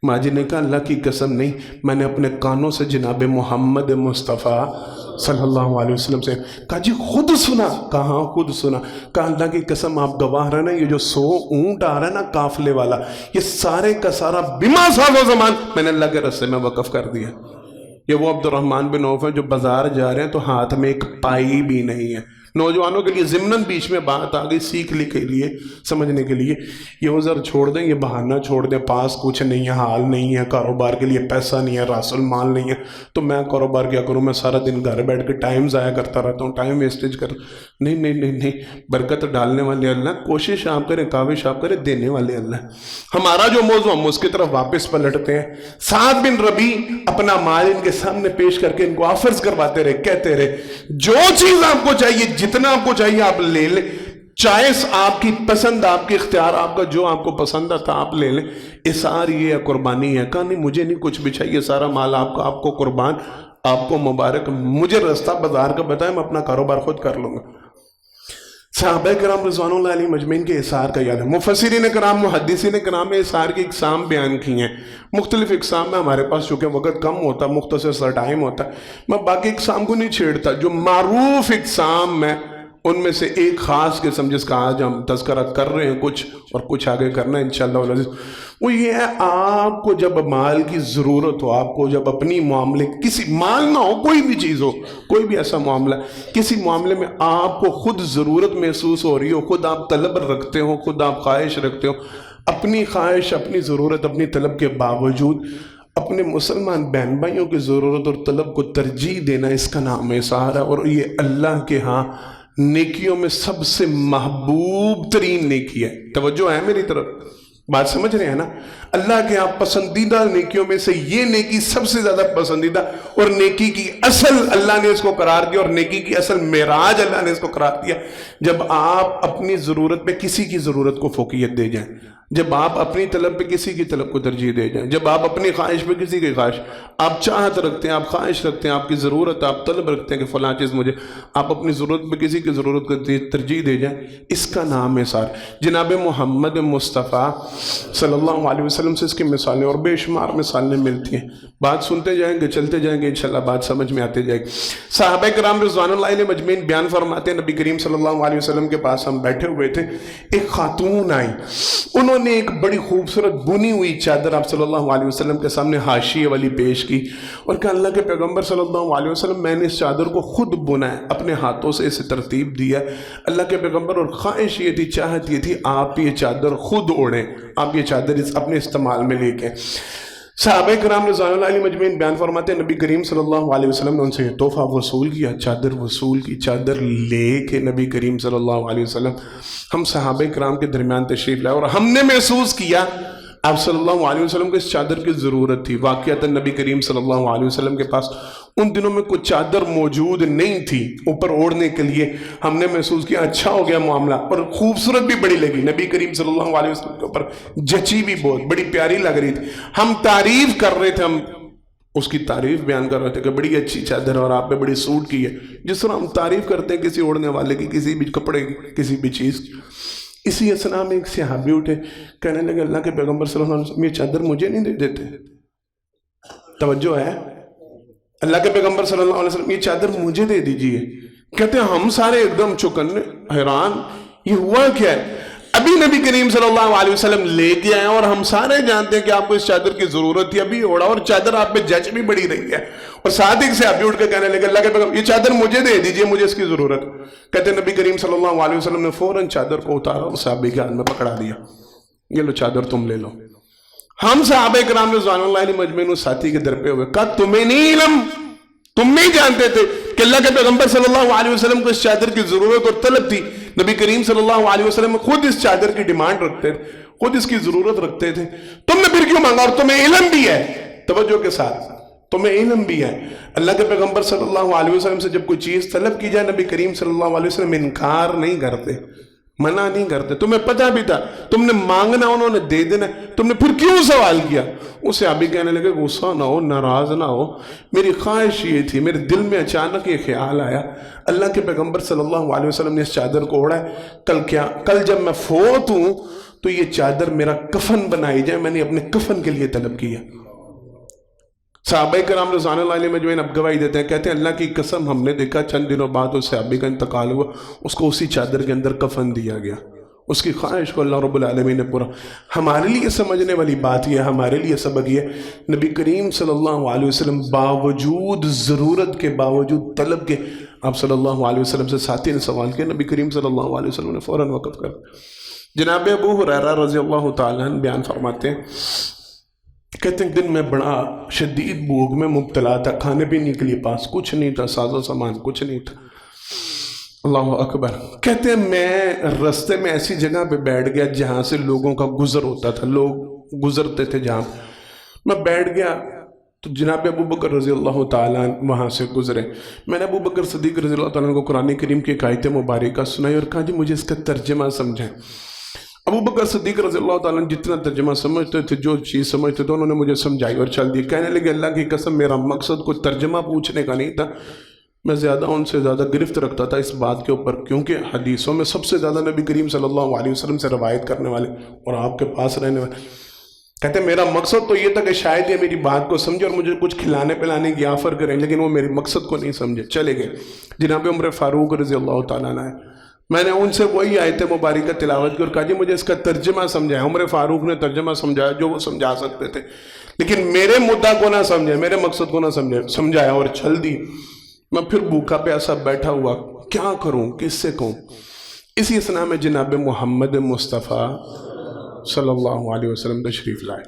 ماں جی نے کہا اللہ کی قسم نہیں، میں نے اپنے کانوں سے جناب محمد مصطفیٰ صلی اللہ علیہ وسلم سے کہا جی خود سنا؟ کہاں خود سنا؟ کہا اللہ کی قسم آپ گواہ رہے نا، یہ جو 100 اونٹ آ رہا ہے نا قافلے والا، یہ سارے کا سارا بما ساز و زمان میں نے اللہ کے رستے میں وقف کر دیا۔ یہ وہ عبد الرحمن بن عوف ہے جو بازار جا رہے ہیں تو ہاتھ میں ایک پائی بھی نہیں ہے، نوجوانوں کے لیے ضمناً بیچ میں بات آ گئی سیکھنے کے لیے، سمجھنے کے لیے، یہ عذر چھوڑ دیں، یہ بہانہ چھوڑ دیں، پاس کچھ نہیں ہے، حال نہیں ہے، کاروبار کے لیے پیسہ نہیں ہے، راس المال نہیں ہے، تو میں کاروبار کیا کروں، میں سارا دن گھر بیٹھ کے ٹائم ضائع کرتا رہتا ہوں، ٹائم ویسٹیج کر، نہیں نہیں نہیں نہیں، برکت ڈالنے والے اللہ، کوشش آپ کریں، کاوش آپ کریں، دینے والے اللہ۔ ہمارا جو موضوع ہم اس کی طرف واپس پلٹتے ہیں۔ سعد بن ربیع اپنا مال ان کے سامنے پیش کر کے ان کو آفرز کرواتے رہے، کہتے رہے جو چیز آپ کو چاہیے، جتنا آپ کو چاہیے آپ لے لیں، چوائس آپ کی، پسند آپ کی، اختیار آپ کا، جو آپ کو پسند آتا آپ لے لیں، اثار یہ ہے، قربانی ہے۔ کہا نہیں مجھے نہیں کچھ بھی چاہیے، سارا مال آپ کا، آپ کو قربان، آپ کو مبارک، مجھے رستہ بازار کا بتائیں، میں اپنا کاروبار خود کر لوں گا۔ صحابہ کرام رضوان اللہ علیہ مجمعین کے اثار کا یاد ہے۔ مفسرین کرام، محدثین کرام نے اثار کی اقسام بیان کی ہیں، مختلف اقسام میں، ہمارے پاس چونکہ وقت کم ہوتا، مختصر سا ٹائم ہوتا، میں باقی اقسام کو نہیں چھیڑتا۔ جو معروف اقسام میں ان میں سے ایک خاص قسم جس کا آج ہم تذکرہ کر رہے ہیں کچھ، اور کچھ آگے کرنا ہے انشاءاللہ العزیز، وہ یہ ہے آپ کو جب مال کی ضرورت ہو، آپ کو جب اپنی معاملے، کسی مال نہ ہو، کوئی بھی چیز ہو، کوئی بھی ایسا معاملہ، کسی معاملے میں آپ کو خود ضرورت محسوس ہو رہی ہو، خود آپ طلب رکھتے ہو، خود آپ خواہش رکھتے ہو، اپنی خواہش، اپنی ضرورت، اپنی طلب کے باوجود اپنے مسلمان بہن بھائیوں کی ضرورت اور طلب کو ترجیح دینا، اس کا نام اثار ہے۔ اور یہ اللہ کے ہاں نیکیوں میں سب سے محبوب ترین نیکی ہے۔ توجہ ہے میری طرف، بات سمجھ رہے ہیں نا؟ اللہ کے آپ پسندیدہ نیکیوں میں سے یہ نیکی سب سے زیادہ پسندیدہ، اور نیکی کی اصل اللہ نے اس کو قرار دیا، اور نیکی کی اصل معراج اللہ نے اس کو قرار دیا جب آپ اپنی ضرورت پہ کسی کی ضرورت کو فوقیت دے جائیں، جب آپ اپنی طلب پہ کسی کی طلب کو ترجیح دے جائیں، جب آپ اپنی خواہش پہ کسی کی خواہش، آپ چاہت رکھتے ہیں، آپ خواہش رکھتے ہیں، آپ کی ضرورت، آپ طلب رکھتے ہیں کہ فلاں چیز مجھے، آپ اپنی ضرورت پہ کسی کی ضرورت کو ترجیح دے جائیں، اس کا نام ہے اثار۔ جناب محمد مصطفیٰ صلی اللہ علیہ وسلم سے اس کی مثالیں اور بے شمار مثالیں ملتی ہیں۔ بات سنتے جائیں گے، چلتے جائیں گے، انشاءاللہ بات سمجھ میں آتے جائے گی۔ صحابہ کرام رضوان اللہ علیہ مجمعین بیان فرماتے ہیں، نبی کریم صلی اللہ علیہ وسلم کے پاس ہم بیٹھے ہوئے تھے، ایک خاتون آئی، انہوں نے ایک بڑی خوبصورت بنی ہوئی چادر آپ صلی اللہ علیہ وسلم کے سامنے حاشیے والی پیش کی، اور کہا اللہ کے پیغمبر صلی اللہ علیہ وسلم میں نے اس چادر کو خود بنا ہے، اپنے ہاتھوں سے اسے ترتیب دیا ہے اللہ کے پیغمبر، اور خواہش یہ تھی، چاہت یہ تھی آپ یہ چادر خود اوڑھیں، آپ یہ چادر اپنے استعمال میں لے کے۔ صحابہ کرام رضوان اللہ علیہ مجمعین بیان فرماتے ہیں، نبی کریم صلی اللہ علیہ وسلم نے ان سے تحفہ وصول کیا، چادر وصول کی، چادر لے کے نبی کریم صلی اللہ علیہ وسلم ہم صحابہ کرام کے درمیان تشریف لائے، اور ہم نے محسوس کیا آپ صلی اللہ علیہ وسلم کو اس چادر کی ضرورت تھی۔ واقعتاً نبی کریم صلی اللہ علیہ وسلم کے پاس ان دنوں میں کوئی چادر موجود نہیں تھی اوپر اوڑھنے کے لیے، ہم نے محسوس کیا اچھا ہو گیا معاملہ، اور خوبصورت بھی بڑی لگی، نبی کریم صلی اللہ علیہ وسلم کے اوپر جچی بھی بہت، بڑی پیاری لگ رہی تھی۔ ہم تعریف کر رہے تھے، ہم اس کی تعریف بیان کر رہے تھے کہ بڑی اچھی چادر اور آپ پہ بڑی سوٹ کی ہے، جس طرح ہم تعریف کرتے ہیں کسی اوڑھنے والے کی، کسی بھی کپڑے کی، کسی بھی چیز کی۔ اسی اسنا میں ایک صحابی اٹھے، کہنے لگے اللہ کے پیغمبر صلی اللہ علیہ وسلم یہ چادر مجھے نہیں دے دیتے؟ توجہ ہے، اللہ کے پیغمبر صلی اللہ علیہ وسلم یہ چادر مجھے دے دیجئے۔ کہتے ہیں ہم سارے ایک دم چکنے، حیران، یہ ہوا کیا ہے؟ ابھی نبی کریم صلی اللہ علیہ وسلم لے کے آئے، اور ہم سارے جانتے ہیں کہ آپ کو اس چادر کی ضرورت تھی، ابھی اوڑا، اور چادر آپ پہ جچ بھی بڑی رہی ہے، اور ساتھ ایک صحابی اٹھ کے کہنے لگے اللہ کے پیغمبر یہ چادر مجھے دے دیجئے، مجھے اس کی ضرورت۔ کہتے ہیں نبی کریم صلی اللہ علیہ وسلم نے فوراً چادر کو اتارا اور صحابی کے ہاتھ میں پکڑا دیا، یہ لو چادر تم لے لو۔ ہم صحابہ کرام رضوان اللہ علیہ مجمعین اس ساتھی کے در پہ ہوئے، کہا تمہیں نہیں علم، تم نہیں جانتے تھے کہ اللہ کے پیغمبر صلی اللہ علیہ وسلم کو اس چادر کی ضرورت اور طلب تھی؟ نبی کریم صلی اللہ علیہ وسلم خود اس چادر کی ڈیمانڈ رکھتے تھے، خود اس کی ضرورت رکھتے تھے، تم نے پھر کیوں مانگا؟ اور تمہیں علم بھی ہے، توجہ کے ساتھ، تمہیں علم بھی ہے، اللہ کے پیغمبر صلی اللہ علیہ وسلم سے جب کوئی چیز طلب کی جائے نبی کریم صلی اللہ علیہ وسلم انکار نہیں کرتے، منع نہیں کرتے، تمہیں پتہ بھی تھا، تم نے مانگنا انہوں نے دے دینا، تم نے پھر کیوں سوال کیا؟ اسے ابھی کہنے لگے غصہ نہ ہو، ناراض نہ ہو، میری خواہش یہ تھی، میرے دل میں اچانک یہ خیال آیا اللہ کے پیغمبر صلی اللہ علیہ وسلم نے اس چادر کو اوڑھا ہے، کل جب میں فوت ہوں تو یہ چادر میرا کفن بنائی جائے، میں نے اپنے کفن کے لیے طلب کیا۔ صحابہ کرام رضوان اللہ علیہ مجمعین اب گواہی دیتے ہیں، کہتے ہیں اللہ کی قسم ہم نے دیکھا چند دنوں بعد اس صحابی کا انتقال ہوا، اس کو اسی چادر کے اندر کفن دیا گیا، اس کی خواہش کو اللہ رب العالمین نے پورا۔ ہمارے لیے سمجھنے والی بات یہ ہے، ہمارے لیے سبق یہ ہے، نبی کریم صلی اللہ علیہ وسلم باوجود ضرورت کے، باوجود طلب کے، آپ صلی اللہ علیہ وسلم سے ساتھی نے سوال کیا، نبی کریم صلی اللہ علیہ وسلم نے فوراً وقف کر. جناب ابو ہریرہ رضی اللہ تعالیٰ عنہ بیان فرماتے ہیں، کہتے ہیں دن میں بڑا شدید بھوک میں مبتلا تھا، کھانے پینے کے لیے پاس کچھ نہیں تھا، ساز و سامان کچھ نہیں تھا. اللہ اکبر. کہتے ہیں میں رستے میں ایسی جگہ پہ بیٹھ گیا جہاں سے لوگوں کا گزر ہوتا تھا، لوگ گزرتے تھے جہاں. میں بیٹھ گیا تو جناب ابو بکر رضی اللہ تعالیٰ وہاں سے گزرے. میں نے ابو بکر صدیق رضی اللہ تعالیٰ کو قرآن کریم کی ایک آیت مبارکہ سنائی اور کہا جی مجھے اس کا ترجمہ سمجھائیں. ابو بکر صدیق رضی اللہ تعالیٰ جتنا ترجمہ سمجھتے تھے، جو چیز سمجھتے تھے، انہوں نے مجھے سمجھائی اور چل دی. کہنے لگے اللہ کی قسم میرا مقصد کوئی ترجمہ پوچھنے کا نہیں تھا، میں زیادہ ان سے زیادہ گرفت رکھتا تھا اس بات کے اوپر، کیونکہ حدیثوں میں سب سے زیادہ نبی کریم صلی اللہ علیہ وسلم سے روایت کرنے والے اور آپ کے پاس رہنے والے. کہتے ہیں میرا مقصد تو یہ تھا کہ شاید یہ میری بات کو سمجھے اور مجھے کچھ کھلانے پلانے کی آفر کریں، لیکن وہ میری مقصد کو نہیں سمجھے، چلے گئے. جناب عمر فاروق رضی اللہ تعالیٰ عنہ، میں نے ان سے وہی آیت مبارکہ تلاوت کی اور کہا جی مجھے اس کا ترجمہ سمجھایا. عمر فاروق نے ترجمہ سمجھایا جو وہ سمجھا سکتے تھے، لیکن میرے مدعا کو نہ سمجھے، میرے مقصد کو نہ سمجھایا اور چل دی. میں پھر بھوکا پیاسا بیٹھا ہوا، کیا کروں، کس سے کہوں. اسی اسنا میں جناب محمد مصطفیٰ صلی اللہ علیہ وسلم تشریف لائے.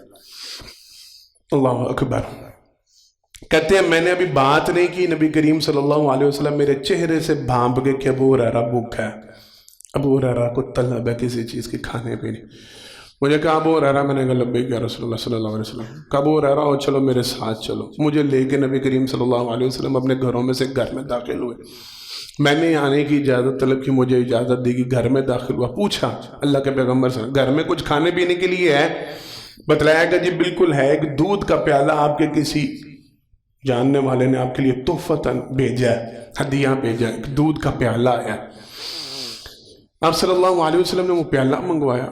اللہ اکبر. کہتے ہیں میں نے ابھی بات نہیں کی، نبی کریم صلی اللہ علیہ وسلم میرے چہرے سے بھانپ گئے کہ ابو ہریرہ بھوکا ہے، ابو ہریرہ کو طلب ہے کسی چیز کی کھانے پینے. مجھے کہا ابو ہریرہ، میں نے کہا لبیک یا رسول اللہ صلی اللہ علیہ وسلم. کہا ابو ہریرہ اور چلو میرے ساتھ چلو. مجھے لے کے نبی کریم صلی اللہ علیہ وسلم اپنے گھروں میں سے گھر میں داخل ہوئے. میں نے آنے کی اجازت طلب کی، مجھے اجازت دی کہ گھر میں داخل ہوا. پوچھا اللہ کے پیغمبر سے گھر میں کچھ کھانے پینے کے لیے ہے؟ بتلایا کہ جی بالکل ہے، ایک دودھ کا پیالہ آپ کے کسی جاننے والے نے آپ کے لیے تحفتاً بھیجا ہے، ہدیہ بھیجا ہے، ایک دودھ کا پیالہ آیا. آپ صلی اللہ علیہ وسلم نے وہ پیالہ منگوایا.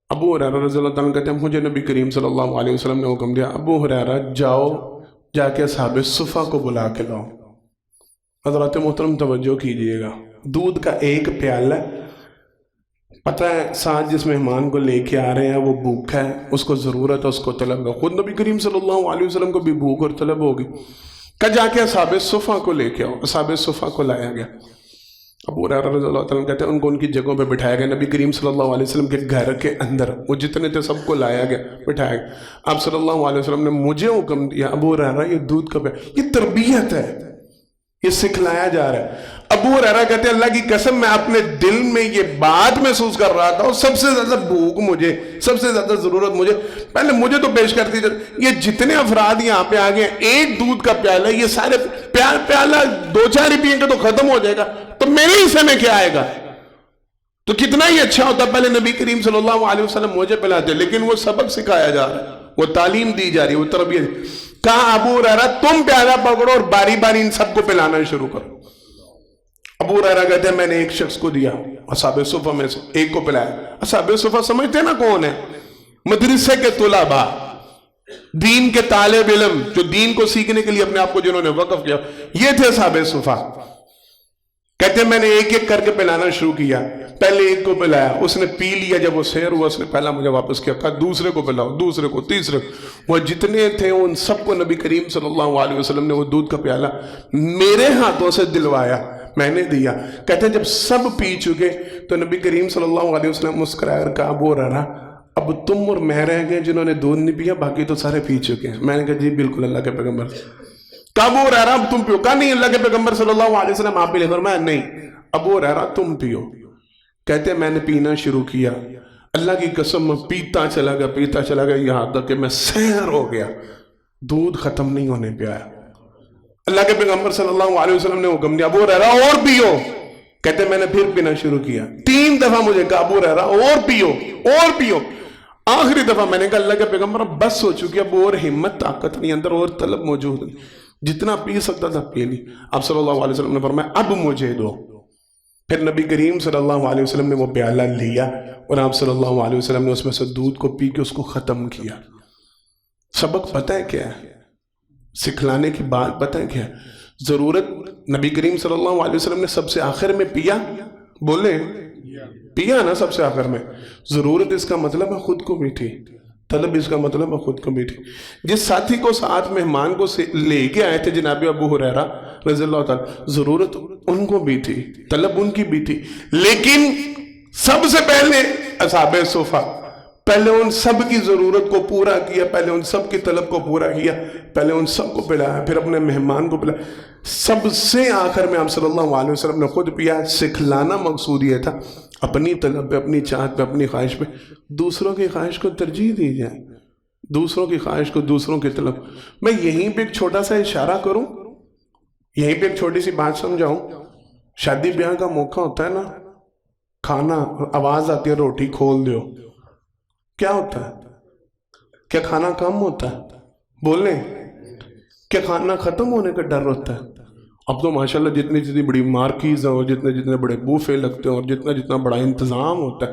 ابو ہریرہ رضی اللہ تعالیٰ کہتے ہیں مجھے نبی کریم صلی اللہ علیہ وسلم نے حکم دیا، ابو ہریرہ جاؤ جا کے اصحاب صفہ کو بلا کے لاؤ. حضرات محترم توجہ کیجئے گا، دودھ کا ایک پیالہ، پتہ ہے ساتھ جس مہمان کو لے کے آ رہے ہیں وہ بھوکا ہے، اس کو ضرورت ہے، اس کو طلب ہے. خود نبی کریم صلی اللہ علیہ وسلم کو بھی بھوک اور طلب ہوگی. کہ جا کے اصحاب صفہ کو لے کے آؤ. اصحاب صفہ کو لایا گیا. ابو ہریرہ رضی اللہ تعالیٰ کہتے ہیں ان کو ان کی جگہوں پہ بٹھایا گیا. نبی کریم صلی اللہ علیہ وسلم کے گھر کے اندر وہ جتنے تھے سب کو لایا گیا، بٹھایا گیا. آپ صلی اللہ علیہ وسلم نے مجھے حکم دیا، ابو ہریرہ یہ دودھ کا پیالہ، یہ تربیت ہے، یہ سکھلایا جا رہا ہے. ابو ہریرہ کہتے ہیں اللہ کی قسم میں اپنے دل میں یہ بات محسوس کر رہا تھا، اور سب سے زیادہ بھوک مجھے، سب سے زیادہ ضرورت مجھے، پہلے مجھے تو پیش کرتی تھی. یہ جتنے افراد یہاں پہ آگئے ایک دودھ کا پیالہ، یہ سارے پیالہ دو چار ہی پیئیں گے تو ختم ہو جائے گا، تو میرے حصے میں کیا آئے گا؟ تو کتنا ہی اچھا ہوتا. پہلے نبی کریم صلی اللہ علیہ وسلم مجھے پلاتے، لیکن وہ سبق سکھایا جا رہا ہے، وہ تعلیم دی جا رہی ہے، وہ تربیت. کہا ابو ہریرہ تم پیالہ پکڑو اور باری باری ان سب کو پلانا شروع کرو. ابو ہریرہ کہتے ہیں میں نے ایک شخص کو دیا، اصحاب صفہ میں سے ایک کو پلایا. اصحاب صفہ سمجھتے نا کون ہے؟ مدرسے کے طلباء، دین کے طالب علم، جو دین کو سیکھنے کے لیے اپنے آپ کو جنہوں نے وقف کیا، یہ تھے اصحاب صفہ. کہتے ہیں میں نے ایک ایک کر کے پلانا شروع کیا. پہلے ایک کو پلایا، اس نے پی لیا. جب وہ سیر ہوا اس نے پہلا مجھے واپس کیا. کہا دوسرے کو پلاؤ، دوسرے کو، تیسرے کو. وہ جتنے تھے ان سب کو نبی کریم صلی اللہ علیہ وسلم نے وہ دودھ کا پیالہ میرے ہاتھوں سے دلوایا، میں نے دیا. کہتے ہیں جب سب پی چکے تو نبی کریم صلی اللہ علیہ وسلم مسکرایا اور کہا ابو ہریرہ اب تم اور میں رہ گئے جنہوں نے دودھ نہیں پیا، باقی تو سارے پی چکے ہیں. میں نے کہا جی بالکل اللہ کے پیغمبر. کہا ابو ہریرہ اب تم پیو. کہا نہیں اللہ کے پیغمبر صلی اللہ علیہ وسلم آپ پی لے. فرمایا نہیں ابو ہریرہ تم پیو. کہتے ہیں میں نے پینا شروع کیا. اللہ کی قسم میں پیتا چلا گیا یہاں تک کہ میں سیر ہو گیا، دودھ ختم نہیں ہونے پہ آیا. اللہ کے پیغمبر صلی اللہ علیہ وسلم نے حکم دیا ابو ہریرہ اور پیو. کہتے ہیں میں نے پھر پینا شروع کیا. 3 دفعہ مجھے کہا ابو ہریرہ اور پیو اور پیو. آخری دفعہ میں نے کہا اللہ کے پیغمبر بس ہو چکی، اب اور ہمت طاقت نہیں اندر، اور طلب موجود نہیں، جتنا پی سکتا تھا پی لی. آپ صلی اللہ علیہ وسلم نے فرمایا اب مجھے دو. پھر نبی کریم صلی اللہ علیہ وسلم نے وہ پیالہ لیا اور آپ صلی اللہ علیہ وسلم نے اس میں سے دودھ کو پی کے اس کو ختم کیا. سبق پتہ ہے کیا ہے؟ سکھلانے کی بات پتہ ہے کیا ہے؟ ضرورت نبی کریم صلی اللہ علیہ وسلم نے سب سے آخر میں پیا، بولے پیا نا سب سے آخر میں. ضرورت اس کا مطلب ہے خود کو بھی تھی، طلب اس کا مطلب خود کو بیٹھی. جس ساتھی کو ساتھ مہمان کو لے کے آئے تھے جناب ابو ہریرہ رضی اللہ تعالیٰ، ضرورت ان کو بھی تھی، طلب ان کی بھی تھی، لیکن سب سے پہلے اصحاب صفہ پہلے ان سب کی ضرورت کو پورا کیا، پہلے ان سب کی طلب کو پورا کیا، پہلے ان سب کو پلایا، پھر اپنے مہمان کو پلایا، سب سے آخر میں آپ صلی اللہ علیہ وسلم نے خود پیا. سکھلانا مقصود یہ تھا اپنی طلب پہ، اپنی چاہت پہ، اپنی خواہش پہ دوسروں کی خواہش کو ترجیح دی جائے، دوسروں کی خواہش کو، دوسروں کی طلب. میں یہیں پہ ایک چھوٹا سا اشارہ کروں، یہیں پہ ایک چھوٹی سی بات سمجھاؤں. شادی بیاہ کا موقع ہوتا ہے نا، کھانا آواز آتی ہے روٹی کھول دیو، کیا ہوتا ہے؟ کیا کھانا کم ہوتا ہے؟ بولیں، کیا کھانا ختم ہونے کا ڈر ہوتا ہے؟ اب تو ماشاءاللہ جتنی بڑی مارکیز اور جتنے بڑے بوفے لگتے ہیں اور جتنا بڑا انتظام ہوتا ہے،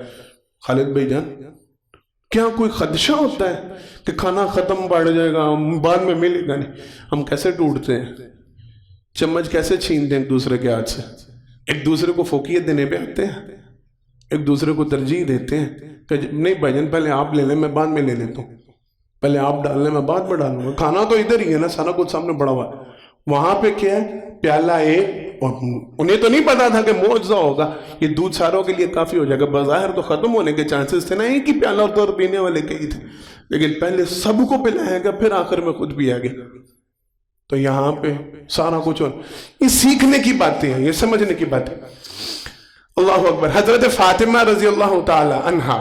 خالد بھائی جان کیا کوئی خدشہ ہوتا ہے کہ کھانا ختم پڑ جائے گا، بعد میں ملے گا نہیں؟ ہم کیسے ٹوٹتے ہیں، چمچ کیسے چھینتے ہیں ایک دوسرے کے ہاتھ سے، ایک دوسرے کو فوقیت دینے پہ آتے ہیں، ایک دوسرے کو ترجیح دیتے ہیں کہ نہیں بھائی جان پہلے آپ لے لیں میں بعد میں لے لیتا ہوں، پہلے آپ ڈال لیں میں بعد میں ڈالوں گا. کھانا تو ادھر ہی ہے نا، سارا کچھ سامنے پڑا ہوا ہے. وہاں پہ کیا ہے، پیالہ ایک، اور انہیں تو نہیں پتا تھا کہ معجزہ ہوگا، یہ دودھ ساروں کے لیے کافی ہو جائے گا. بظاہر تو ختم ہونے کے چانسز تھے نا، ایک ہی پیالہ تو پینے والے کے ہی تھے، لیکن پہلے سب کو پلایا گیا، پھر آخر میں خود پیا گیا. تو یہاں پہ سارا کچھ اور یہ سیکھنے کی باتیں ہیں، یہ سمجھنے کی باتیں. اللہ اکبر. حضرت فاطمہ رضی اللہ تعالی عنہا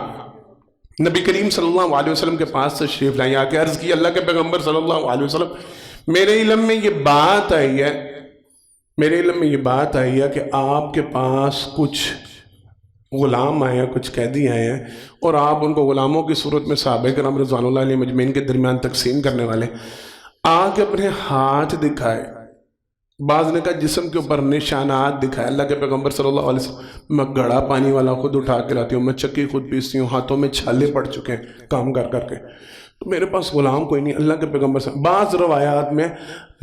نبی کریم صلی اللہ علیہ وسلم کے پاس تشریف لائیں، آ کے عرض کی اللہ کے پیغمبر صلی اللہ علیہ وسلم میرے علم میں یہ بات آئی ہے کہ آپ کے پاس کچھ غلام آئے ہیں، کچھ قیدی آئے ہیں، اور آپ ان کو غلاموں کی صورت میں صحابہ کرام رضوان اللہ علیہ مجمعین کے درمیان تقسیم کرنے والے. آ کے اپنے ہاتھ دکھائے، بعض نے کہا جسم کے اوپر نشانات دکھائے. اللہ کے پیغمبر صلی اللہ علیہ وسلم میں گڑا پانی والا خود اٹھا کے لاتی ہوں، میں چکی خود پیستی ہوں، ہاتھوں میں چھالے پڑ چکے ہیں کام کر کر کے، تو میرے پاس غلام کوئی نہیں. اللہ کے پیغمبر صلی اللہ علیہ وسلم بعض روایات میں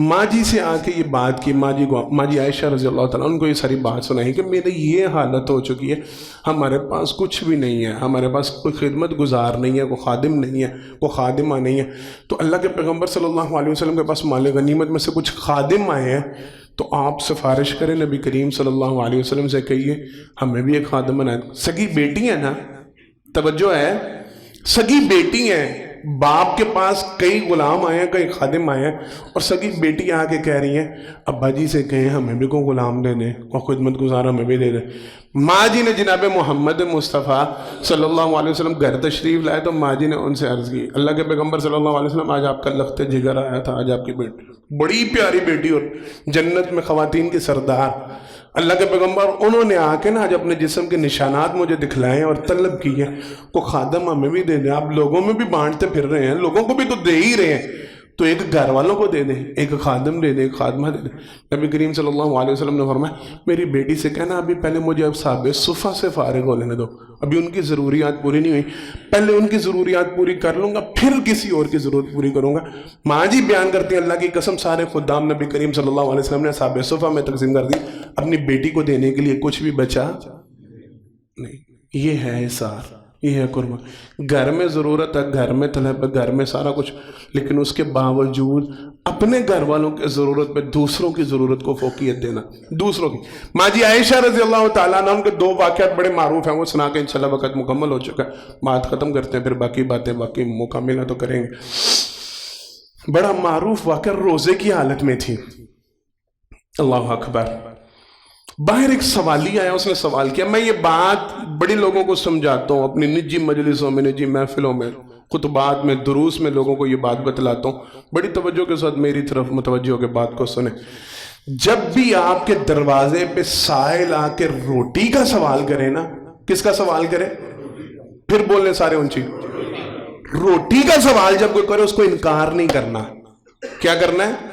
ماں جی سے آ کے یہ بات کی، ماں جی عائشہ رضی اللہ تعالیٰ ان کو یہ ساری بات سنائی کہ میرے یہ حالت ہو چکی ہے، ہمارے پاس کچھ بھی نہیں ہے، ہمارے پاس کوئی خدمت گزار نہیں ہے، کوئی خادم نہیں ہے، کوئی خادمہ نہیں ہے. تو اللہ کے پیغمبر صلی اللہ علیہ وسلم کے پاس مال غنیمت میں سے کچھ خادم آئے ہیں، تو آپ سفارش کریں نبی کریم صلی اللہ علیہ وسلم سے، کہیے ہمیں بھی ایک خادم بنائے. سگی بیٹی ہے نا، توجہ ہے، سگی بیٹی ہیں، باپ کے پاس کئی غلام آئے ہیں، کئی خادم آئے ہیں، اور سگی بیٹی آ کے کہہ رہی ہیں ابا جی سے کہیں ہمیں بھی کوئی غلام دے دیں، کوئی خدمت گزار ہمیں بھی دے دیں. ماں جی نے جناب محمد مصطفیٰ صلی اللہ علیہ وسلم گھر تشریف لائے، تو ماں جی نے ان سے عرض کی اللہ کے پیغمبر صلی اللہ علیہ وسلم آج آپ کا لخت جگر آیا تھا، آج آپ کی بیٹی بڑی پیاری بیٹی اور جنت میں خواتین کے سردار اللہ کے پیغمبر، انہوں نے آ کے نا آج اپنے جسم کے نشانات مجھے دکھلائے اور طلب کی ہے کو خادم ہمیں بھی دے دیں. آپ لوگوں میں بھی بانٹتے پھر رہے ہیں، لوگوں کو بھی تو دے ہی رہے ہیں، تو ایک گھر والوں کو دے دیں، ایک خادم دے دیں، ایک خادمہ دے دیں. نبی کریم صلی اللہ علیہ وسلم نے فرمایا میری بیٹی سے کہنا ابھی پہلے مجھے اب صحابہ صفہ سے فارغ ہو لینے دو، ابھی ان کی ضروریات پوری نہیں ہوئی، پہلے ان کی ضروریات پوری کر لوں گا پھر کسی اور کی ضرورت پوری کروں گا. ماں جی بیان کرتی ہیں اللہ کی قسم سارے خدام نبی کریم صلی اللہ علیہ وسلم نے صحابہ صفہ میں تقسیم کر دی، اپنی بیٹی کو دینے کے لیے کچھ بھی بچا نہیں. یہ ہے اثار، یہ ہے قربان. گھر میں ضرورت ہے، گھر میں طلب ہے، گھر میں سارا کچھ، لیکن اس کے باوجود اپنے گھر والوں کی ضرورت پہ دوسروں کی ضرورت کو فوقیت دینا، دوسروں کی. ماں جی عائشہ رضی اللہ تعالیٰ عنہ، ان کے دو واقعات بڑے معروف ہیں، وہ سنا کے انشاءاللہ وقت مکمل ہو چکا ہے، بات ختم کرتے ہیں، پھر باقی باتیں باقی موقع ملا تو کریں گے. بڑا معروف واقعہ روزے کی حالت میں تھی. اللہ اکبر. باہر ایک سوالی آیا، اس نے سوال کیا. میں یہ بات بڑی لوگوں کو سمجھاتا ہوں، اپنی نجی مجلسوں میں، نجی محفلوں میں، خطبات میں، دروس میں لوگوں کو یہ بات بتلاتا ہوں. بڑی توجہ کے ساتھ میری طرف متوجہ ہو کے بات کو سنیں. جب بھی آپ کے دروازے پہ سائل آ کے روٹی کا سوال کرے نا، کس کا سوال کرے؟ پھر بولنے سارے اونچی. روٹی کا سوال جب کوئی کرے اس کو انکار نہیں کرنا. کیا کرنا ہے؟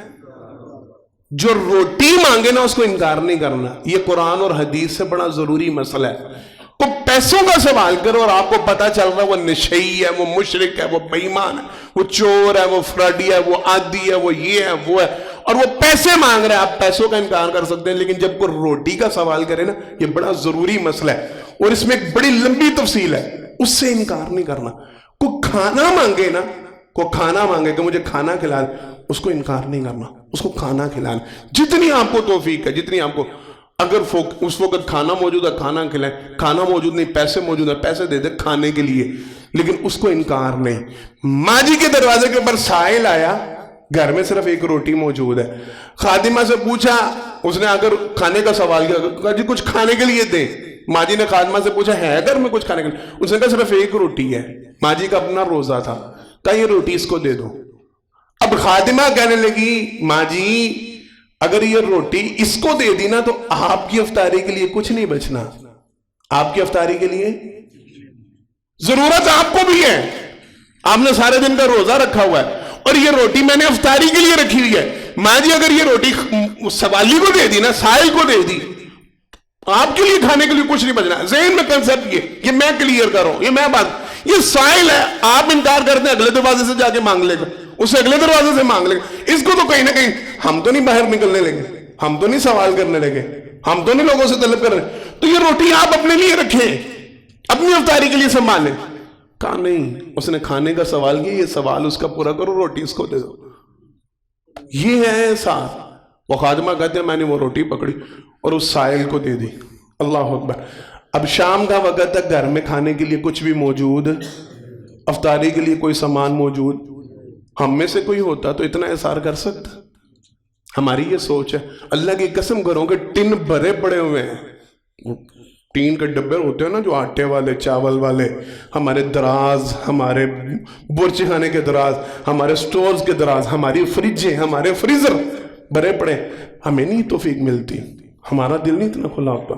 جو روٹی مانگے نا اس کو انکار نہیں کرنا. یہ قرآن اور حدیث سے بڑا ضروری مسئلہ ہے. کو پیسوں کا سوال کرو اور آپ کو پتا چل رہا ہے وہ نشئی ہے، وہ مشرک ہے، وہ بے ایمان ہے، وہ چور ہے، وہ فراڈی ہے، وہ عادی ہے، وہ یہ ہے، وہ ہے، اور وہ پیسے مانگ رہے ہیں. آپ پیسوں کا انکار کر سکتے ہیں، لیکن جب کوئی روٹی کا سوال کرے نا، یہ بڑا ضروری مسئلہ ہے اور اس میں ایک بڑی لمبی تفصیل ہے، اس سے انکار نہیں کرنا. کوئی کھانا مانگے نا، کوئی کھانا مانگے کہ مجھے کھانا کھلا دے، اس کو انکار نہیں کرنا، اس کو کھانا کھلانا، جتنی آپ کو توفیق ہے، جتنی آپ کو، اگر اس وقت کھانا موجود ہے کھانا کھلائیں، کھانا موجود نہیں پیسے موجود ہیں پیسے دے دے کھانے کے لیے، لیکن اس کو انکار نہیں۔ ماں جی کے دروازے کے اوپر سائل آیا، گھر میں صرف ایک روٹی موجود ہے، خادمہ سے پوچھا، اس نے اگر کھانے کا سوال کیا، کہا جی کچھ کھانے کے لیے دیں۔ ماں جی نے خادمہ سے پوچھا ہے گھر میں کچھ کھانے کے لیے؟ اس نے کہا صرف ایک روٹی ہے، ماں جی کا اپنا روزہ تھا، کہا یہ روٹی اس کو دے دو۔ اب خادمہ کہنے لگی ماں جی اگر یہ روٹی اس کو دے دی نا تو آپ کی افطاری کے لیے کچھ نہیں بچنا، آپ کی افطاری کے لیے ضرورت آپ کو بھی ہے، آپ نے سارے دن کا روزہ رکھا ہوا ہے اور یہ روٹی میں نے افطاری کے لیے رکھی ہوئی ہے، ماں جی اگر یہ روٹی سوالی کو دے دی نا، سائل کو دے دی، آپ کے لیے کھانے کے لیے کچھ نہیں بچنا۔ ذہن میں کنسپٹ یہ میں کلیئر کر رہا ہوں، یہ میں بات، یہ سائل ہے، آپ انکار کرتے ہیں اگلے دروازے سے جا کے مانگ لے گا، اسے اگلے دروازے سے مانگ لے گا، اس کو تو کہیں نہ کہیں ہم تو نہیں باہر نکلنے لگے، ہم تو نہیں سوال کرنے لگے، ہم تو نہیں لوگوں سے طلب کر رہے، تو یہ روٹی آپ اپنے لیے رکھیں، اپنی افطاری کے لیے سنبھالیں۔ کہا نہیں، اس نے کھانے کا سوال کیا، یہ سوال اس کا پورا کرو، روٹی اس کو دے دو۔ یہ ہے ساتھ۔ وہ خادمہ کہتے ہیں میں نے وہ روٹی پکڑی اور اس سائل کو دے دی۔ اللہ اکبر۔ اب شام کا وقت ہے، گھر میں کھانے کے لیے کچھ بھی موجود، افطاری کے لیے کوئی سامان موجود، ہم میں سے کوئی ہوتا تو اتنا احسار کر سکتا؟ ہماری یہ سوچ ہے۔ اللہ کی قسم کرو کہ ٹن بھرے پڑے ہوئے ہیں، ٹین کے ڈبے ہوتے ہیں نا جو آٹے والے چاول والے، ہمارے دراز، ہمارے برچی خانے کے دراز، ہمارے سٹورز کے دراز، ہماری فریجیں، ہمارے فریزر بھرے پڑے، ہمیں نہیں توفیق ملتی، ہمارا دل نہیں اتنا کھلا ہوتا۔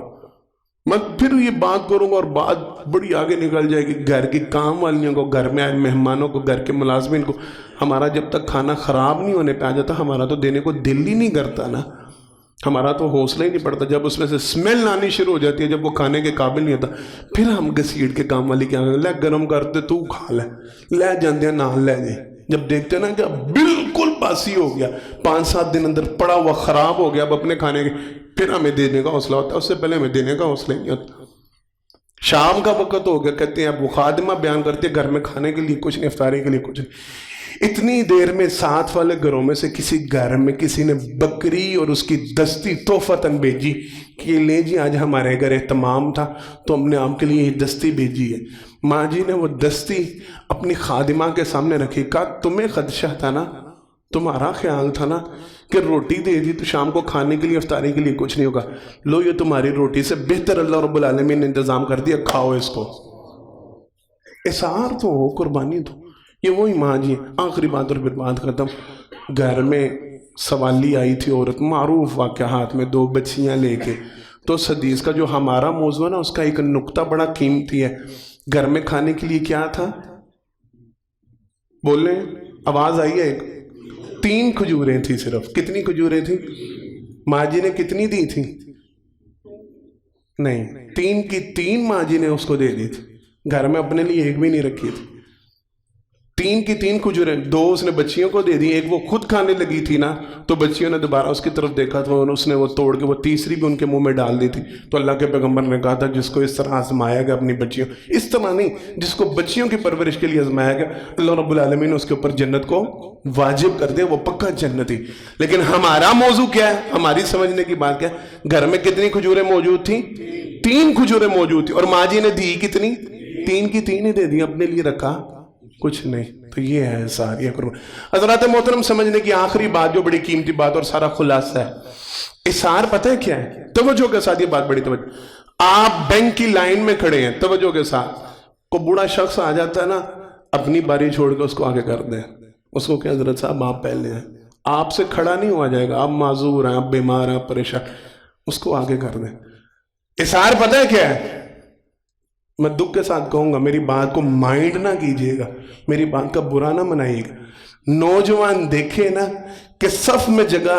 میں پھر یہ بات کروں گا اور بات بڑی آگے نکل جائے گی، گھر کی کام والیوں کو، گھر میں آئے مہمانوں کو، گھر کے ملازمین کو، ہمارا جب تک کھانا خراب نہیں ہونے پہ آ جاتا ہمارا تو دینے کو دل ہی نہیں کرتا نا، ہمارا تو حوصلہ ہی نہیں پڑتا۔ جب اس میں سے سمیل آنی شروع ہو جاتی ہے، جب وہ کھانے کے قابل نہیں ہوتا، پھر ہم گھسیٹ کے کام والی کیا لے گرم کرتے تو کھا لے جاندے ہیں نہ لے جائیں، جب دیکھتے ہیں نا کہ بالکل باسی ہو گیا، 5-7 دن اندر پڑا ہوا خراب ہو گیا، اب اپنے کھانے کے، پھر ہمیں دینے کا حوصلہ ہوتا ہے، اس سے پہلے ہمیں دینے کا حوصلہ نہیں ہوتا۔ شام کا وقت ہو گیا، کہتے ہیں اب وہ خادمہ بیان کرتے ہیں گھر میں کھانے کے لیے کچھ نہیں، افطاری کے لیے کچھ نہیں۔ اتنی دیر میں ساتھ والے گھروں میں سے کسی گھر میں کسی نے بکری اور اس کی دستی تحفتاً بھیجی کہ لے جی آج ہمارے گھر اہتمام تھا تو ہم نے آپ کے لیے یہ دستی بھیجی ہے۔ ماں جی نے وہ دستی اپنی خادمہ کے سامنے رکھی، کہا تمہیں خدشہ تھا نا، تمہارا خیال تھا نا کہ روٹی دے دی تو شام کو کھانے کے لیے افطاری کے لیے کچھ نہیں ہوگا، لو یہ تمہاری روٹی سے بہتر اللہ رب العالمین نے انتظام کر دیا، کھاؤ اس کو۔ اثار تو ہو، قربانی تو، یہ وہی ماں جی۔ آخری بات اور پھر بات ختم۔ گھر میں سوالی آئی تھی عورت، معروف واقعہ، ہاتھ میں 2 بچیاں لے کے، تو اس حدیث کا جو ہمارا موضوع ہے نا اس کا ایک نقطہ بڑا قیمتی ہے۔ گھر میں کھانے کے لیے کیا تھا؟ بولیں، آواز آئی ہے؟ 3 کھجوریں تھی صرف۔ کتنی کھجوریں تھیں؟ ماں جی نے کتنی دی تھی؟ نہیں، 3 کی 3 ماں جی نے اس کو دے دی تھی، گھر میں اپنے لیے ایک بھی نہیں رکھی تھی۔ 3 کی 3 کھجوریں، 2 اس نے بچیوں کو دے دی، ایک وہ خود کھانے لگی تھی نا تو بچیوں نے دوبارہ اس کی طرف دیکھا تو اس نے وہ توڑ کے وہ تیسری بھی ان کے منہ میں ڈال دی تھی۔ تو اللہ کے پیغمبر نے کہا تھا جس کو اس طرح آزمایا گیا اپنی بچیوں، اس طرح نہیں، جس کو بچیوں کی پرورش کے لیے آزمایا گیا اللہ رب العالمین نے اس کے اوپر جنت کو واجب کر دیا، وہ پکا جنتی۔ لیکن ہمارا موضوع کیا ہے، ہماری سمجھنے کی بات کیا ہے؟ گھر میں کتنی کھجوریں موجود تھیں؟ 3 کھجوریں موجود تھیں، اور ماں جی نے دی کتنی؟ 3 کی 3 ہی دے دی، اپنے لیے رکھا کچھ نہیں۔ تو یہ ہے ساری قربان۔ حضرات محترم، سمجھنے کی آخری بات جو بڑی قیمتی بات اور سارا خلاصہ ہے، اثار پتہ ہے کیا ہے؟ توجہ کے ساتھ، یہ بات بڑی توجہ۔ آپ بینک کی لائن میں کھڑے ہیں، توجہ کے ساتھ، کوئی بوڑھا شخص آ جاتا ہے نا، اپنی باری چھوڑ کے اس کو آگے کر دیں، اس کو کہ حضرت صاحب آپ پہلے ہیں، آپ سے کھڑا نہیں ہوا جائے گا، آپ معذور ہیں، آپ بیمار ہیں، آپ پریشان، اس کو آگے کر دیں۔ اثار پتہ ہے کیا ہے؟ میں دکھ کے ساتھ کہوں گا، میری بات کو مائنڈ نہ کیجئے گا، میری بات کا برا نہ منائیے گا۔ نوجوان دیکھے نا کہ صف میں جگہ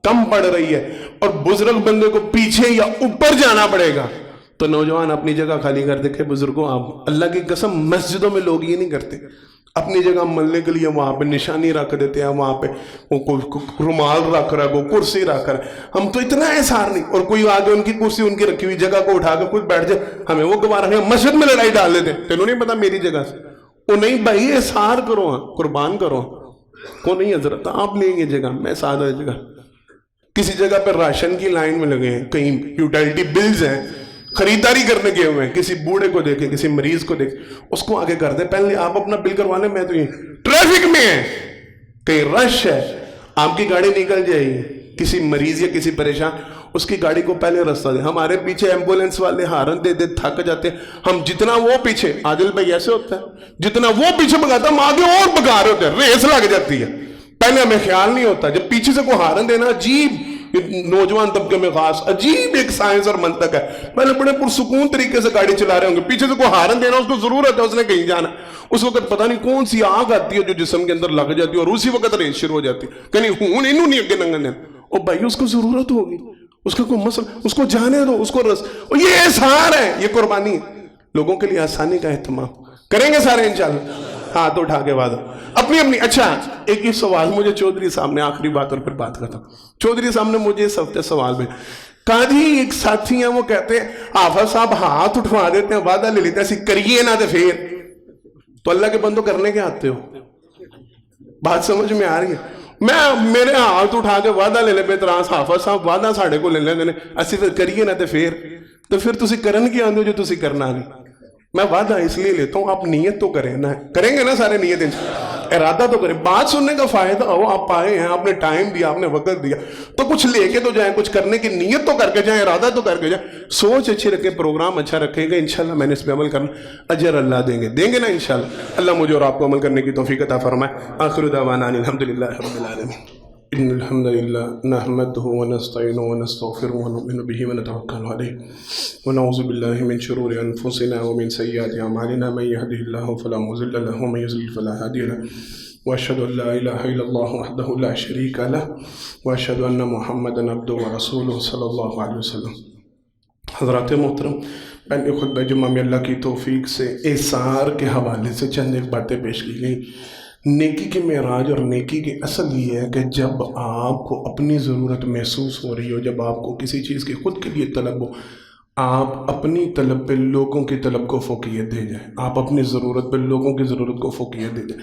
کم پڑ رہی ہے اور بزرگ بندے کو پیچھے یا اوپر جانا پڑے گا تو نوجوان اپنی جگہ خالی کر دے کہ بزرگوں آپ، اللہ کی قسم مسجدوں میں لوگ یہ نہیں کرتے، اپنی جگہ ملنے کے لیے وہاں پہ نشانی رکھ دیتے ہیں، وہاں پہ رومال رکھ رہا ہے، کوئی کرسی رکھ رہا ہے، ہم تو اتنا احسار نہیں، اور کوئی آگے ان کی کرسی ان کی رکھی ہوئی جگہ کو اٹھا کے کوئی بیٹھ جائے، ہمیں وہ گوارا نہیں، مسجد میں لڑائی ڈال دیتے، تینوں نہیں پتا میری جگہ سے، وہ نہیں بھائی احسار کرو، قربان کرو، کو نہیں حضرت آپ لیں گے جگہ، میں سادہ جگہ، کسی جگہ پہ راشن کی لائن میں لگے ہیں، کہیں یوٹیلٹی بلز ہیں، خریداری کرنے گئے ہوئے ہیں، کسی بوڑھے کو دیکھیں، کسی مریض کو دیکھیں، اس کو آگے کر دیں، پہلے آپ اپنا بل کروا لیں، میں تو یہ ٹریفک میں ہے، کہیں رش ہے، آپ کی گاڑی نکل جائے گی، کسی مریض یا کسی پریشان اس کی گاڑی کو پہلے رستہ دیں. ہمارے پیچھے ایمبولینس والے ہارن دے دے تھک جاتے ہیں، ہم جتنا وہ پیچھے، عادل بھائی ایسے ہوتا ہے، جتنا وہ پیچھے بگاتا ہم آگے اور بگا رہے ہوتے ہیں، ریس لگ جاتی ہے، پہلے ہمیں خیال نہیں ہوتا. جب پیچھے سے کوئی ہارن دینا، عجیب نوجوان طبقے میں خاص عجیب ایک سائنس اور منطق ہے، پہلے بڑے پرسکون طریقے سے گاڑی چلا رہے ہوں گے، پیچھے سے کوئی ہارن دینا، اس کو ضرورت ہے، اس نے کہیں جانا، اس وقت پتہ نہیں کون سی آگ آتی ہے جو جسم کے اندر لگ جاتی ہے اور اسی وقت ریس شروع ہو جاتی ہے، کہیں ہوں انہوں نہیں اگے ننگن دینا. او بھائی اس کو ضرورت ہوگی، اس کا کوئی مسئلہ، اس کو جانے دو، اس کو رس، یہ احسان ہے، یہ قربانی ہے، لوگوں کے لیے آسانی کا اہتمام کریں گے سارے انشاءاللہ. ہاتھ اٹھا کے وعدہ اپنی. اچھا ایک ہی سوال مجھے چودھری صاحب نے، آخری بات اور پھر بات کرتا ہوں، چودھری صاحب نے مجھے اس ہفتے سوال میں قاضی ایک ساتھی ہیں، وہ کہتے ہیں حافظ صاحب ہاتھ اٹھوا دیتے ہیں، وعدہ لے لیتے ہیں، اسی کریے نہ تو پھر تو اللہ کے بندوں کرنے کے آتے ہو. بات سمجھ میں آ رہی ہے؟ میرے ہاتھ اٹھا کے وعدہ لے لے بےتراس حافظ صاحب وعدہ ساڑھے کو لے لینے، اسی پھر کریے نہ تو پھر تسی کرن کی آندھو جو تسی کرنا نہیں. میں وعدہ اس لیے لیتا ہوں آپ نیت تو کریں نا، کریں گے نا سارے نیت، ارادہ تو کریں. بات سننے کا فائدہ ہو، آپ آئے ہیں، آپ نے ٹائم دیا، آپ نے وقت دیا، تو کچھ لے کے تو جائیں، کچھ کرنے کی نیت تو کر کے جائیں، ارادہ تو کر کے جائیں، سوچ اچھی رکھیں، پروگرام اچھا رکھیں گے، انشاءاللہ میں نے اس پہ عمل کرنا، اجر اللہ دیں گے نا انشاءاللہ. اللہ مجھے اور آپ کو عمل کرنے کی توفیق عطا فرمائے. آخر دعوانا الحمدللہ رب العالمین. ان الحمد للہ نحمده ونستعینه ونستغفره ونؤمن به ونتوکل علیہ ونعوذ باللہ من شرور انفسنا ومن سیئات اعمالنا من يهده الله فلا مضل له ومن يضلل فلا هادي له واشهد ان لا اله الا الله وحده لا شريك له واشهد ان محمدا عبده ورسوله صلی اللہ علیہ وسلم. حضرات محترم، پہلے خطبہ جمعہ میں اللہ کی توفیق سے احسار کے حوالے سے چند ایک باتیں پیش کی گئی. نیکی کے معراج اور نیکی کی اصل یہ ہے کہ جب آپ کو اپنی ضرورت محسوس ہو رہی ہو، جب آپ کو کسی چیز کی خود کے لیے طلب ہو، آپ اپنی طلب پہ لوگوں کی طلب کو فوقیت دے جائیں، آپ اپنی ضرورت پہ لوگوں کی ضرورت کو فوقیت دے جائیں،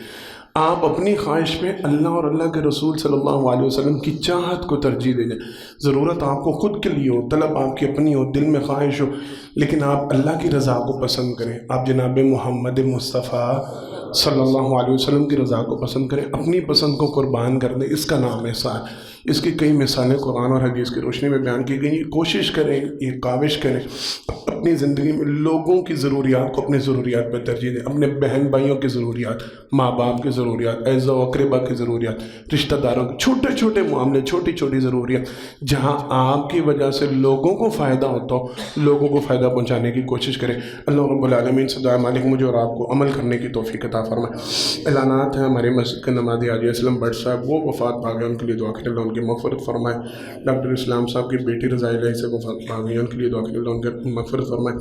آپ اپنی خواہش پہ اللہ اور اللہ کے رسول صلی اللہ علیہ وسلم کی چاہت کو ترجیح دے جائیں. ضرورت آپ کو خود کے لیے ہو، طلب آپ کی اپنی ہو، دل میں خواہش ہو، لیکن آپ اللہ کی رضا کو پسند کریں، آپ جناب محمد مصطفیٰ صلی اللہ علیہ وسلم کی رضا کو پسند کریں، اپنی پسند کو قربان کر دیں. اس کا نام احسان. اس کی کئی مثالیں قرآن اور حدیث کی روشنی میں بیان کی گئی. کوشش کریں، یہ کاوش کریں، اپنی زندگی میں لوگوں کی ضروریات کو اپنی ضروریات پہ ترجیح دیں، اپنے بہن بھائیوں کی ضروریات، ماں باپ کی ضروریات، اعزا و اقربا کی ضروریات، رشتہ داروں کی چھوٹے چھوٹے معاملے، چھوٹی چھوٹی ضروریات، جہاں آپ کی وجہ سے لوگوں کو فائدہ ہوتا ہو، لوگوں کو فائدہ پہنچانے کی کوشش کریں. اللہ رب العالمین سے دعا مالک مجھے اور آپ کو عمل کرنے کی توفیق عطا فرمائے. اعلانات ہیں ہماری مسجد کے نمازی حاجی اسلم بٹ صاحب، وہ وفات پا گئے، ان کے لیے دعا کریں، اللہ ان کی مغفرت فرمائے. ڈاکٹر اسلام صاحب کی بیٹی رضاء الہی سے وفات پا گئی، ان کے لیے دعا کریں، اللہ ان کی مغفرت فرمائے.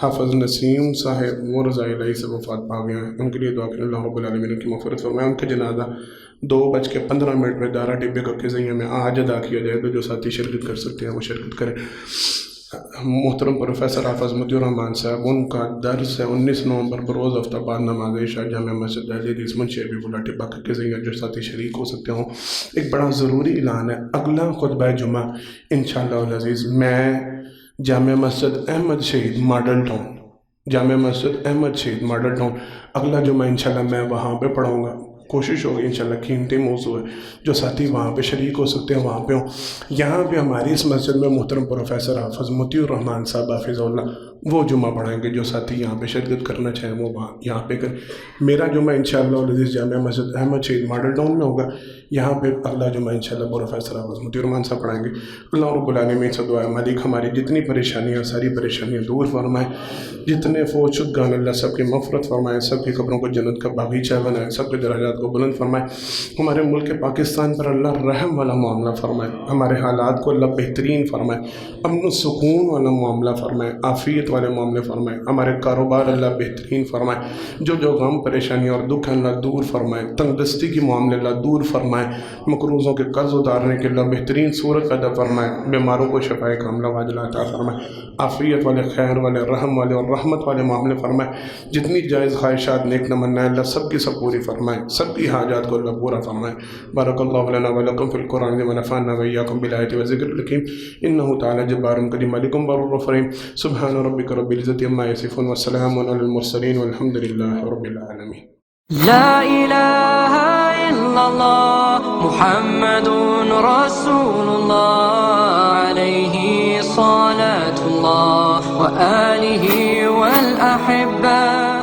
حافظ نسیم صاحب وہ رضاء الہی سے وفات پا گئے ہیں، ان کے لیے دعا کریں، اللہ رب العالمین ان کی مغفرت فرمائے. ان کا جنازہ 2:15 پہ دارا ٹبے کا قضیہ میں آج ادا کیا جائے گا. جو ساتھی شرکت کر سکتے ہیں وہ شرکت کریں. محترم پروفیسر حافظ مطیع الرحمان صاحب، ان کا درس ہے 19 نومبر بروز ہفتہ بعد نماز عشاء جامع مسجد اہل حدیث منشی حبیب اللہ ٹبہ کا قضیہ. جو ساتھی شریک ہو سکتے ہوں. ایک بڑا ضروری اعلان ہے، اگلا خطبہ جمعہ انشاءاللہ العزیز میں جامع مسجد احمد شہید ماڈل ٹاؤن، جامع مسجد احمد شہید ماڈل ٹاؤن، اگلا جمعہ انشاءاللہ میں وہاں پہ پڑھاؤں گا. کوشش ہوگی انشاءاللہ، قیمتی موضوع ہے، جو ساتھی وہاں پہ شریک ہو سکتے ہیں وہاں پہ ہوں. یہاں پہ ہماری اس مسجد میں محترم پروفیسر حافظ مطیع الرحمان صاحب حافظ اللہ وہ جمعہ پڑھائیں گے. جو ساتھی یہاں پہ شرکت کرنا چاہیں وہ وہاں یہاں پہ کریں. میرا جمعہ انشاءاللہ العزیز جامع مسجد احمد شہید ماڈل ٹاؤن میں ہوگا. یہاں پہ اگلا جمعہ انشاءاللہ پروفیسر حافظ مطیع الرحمان صاحب پڑھائیں گے. اللہ رب العالمین سے دعا ہے مالک ہماری جتنی پریشانیاں ساری پریشانیاں دور فرمائے، جتنے فوت شدگان اللہ سب کی مغفرت فرمائے، سب کی قبروں کو جنت کا باغیچہ بنائے، سب کے درجات کو بلند فرمائے. ہمارے ملک پاکستان پر اللہ رحم والا معاملہ فرمائے، ہمارے حالات کو اللہ بہترین فرمائے، امن و سکون والا معاملہ فرمائے، عافیت والے معاملے فرمائے، ہمارے کاروبار اللہ بہترین فرمائے، جو غم پریشانی اور دکھ اللہ دور فرمائے، تنگ دستی کی معاملے اللہ دور فرمائے، مقروضوں کے قرض اتارنے کے اللہ بہترین صورت ادا فرمائے، بیماروں کو شفائے کاملہ عاجلہ عطا فرمائے، عافیت والے، خیر والے، رحم والے اور رحمت والے معاملے فرمائے، جتنی جائز خواہشات نیک نمنا اللہ سب کی سب پوری فرمائے، سب کی حاجات کو اللہ پورا فرمائے۔ بارک اللہ لنا ولکم فی القرآن ونفعنا وإیاکم بالآیات والذکر الحکیم، انہ تعالی جبار کریم علیکم بر الرحیم۔ سبحان ربک رب العزة عما یصفون وسلام علی المرسلین والحمد للہ رب العالمین۔ لا إله إلا الله محمد رسول الله عليه صلاة الله وآله والأحبة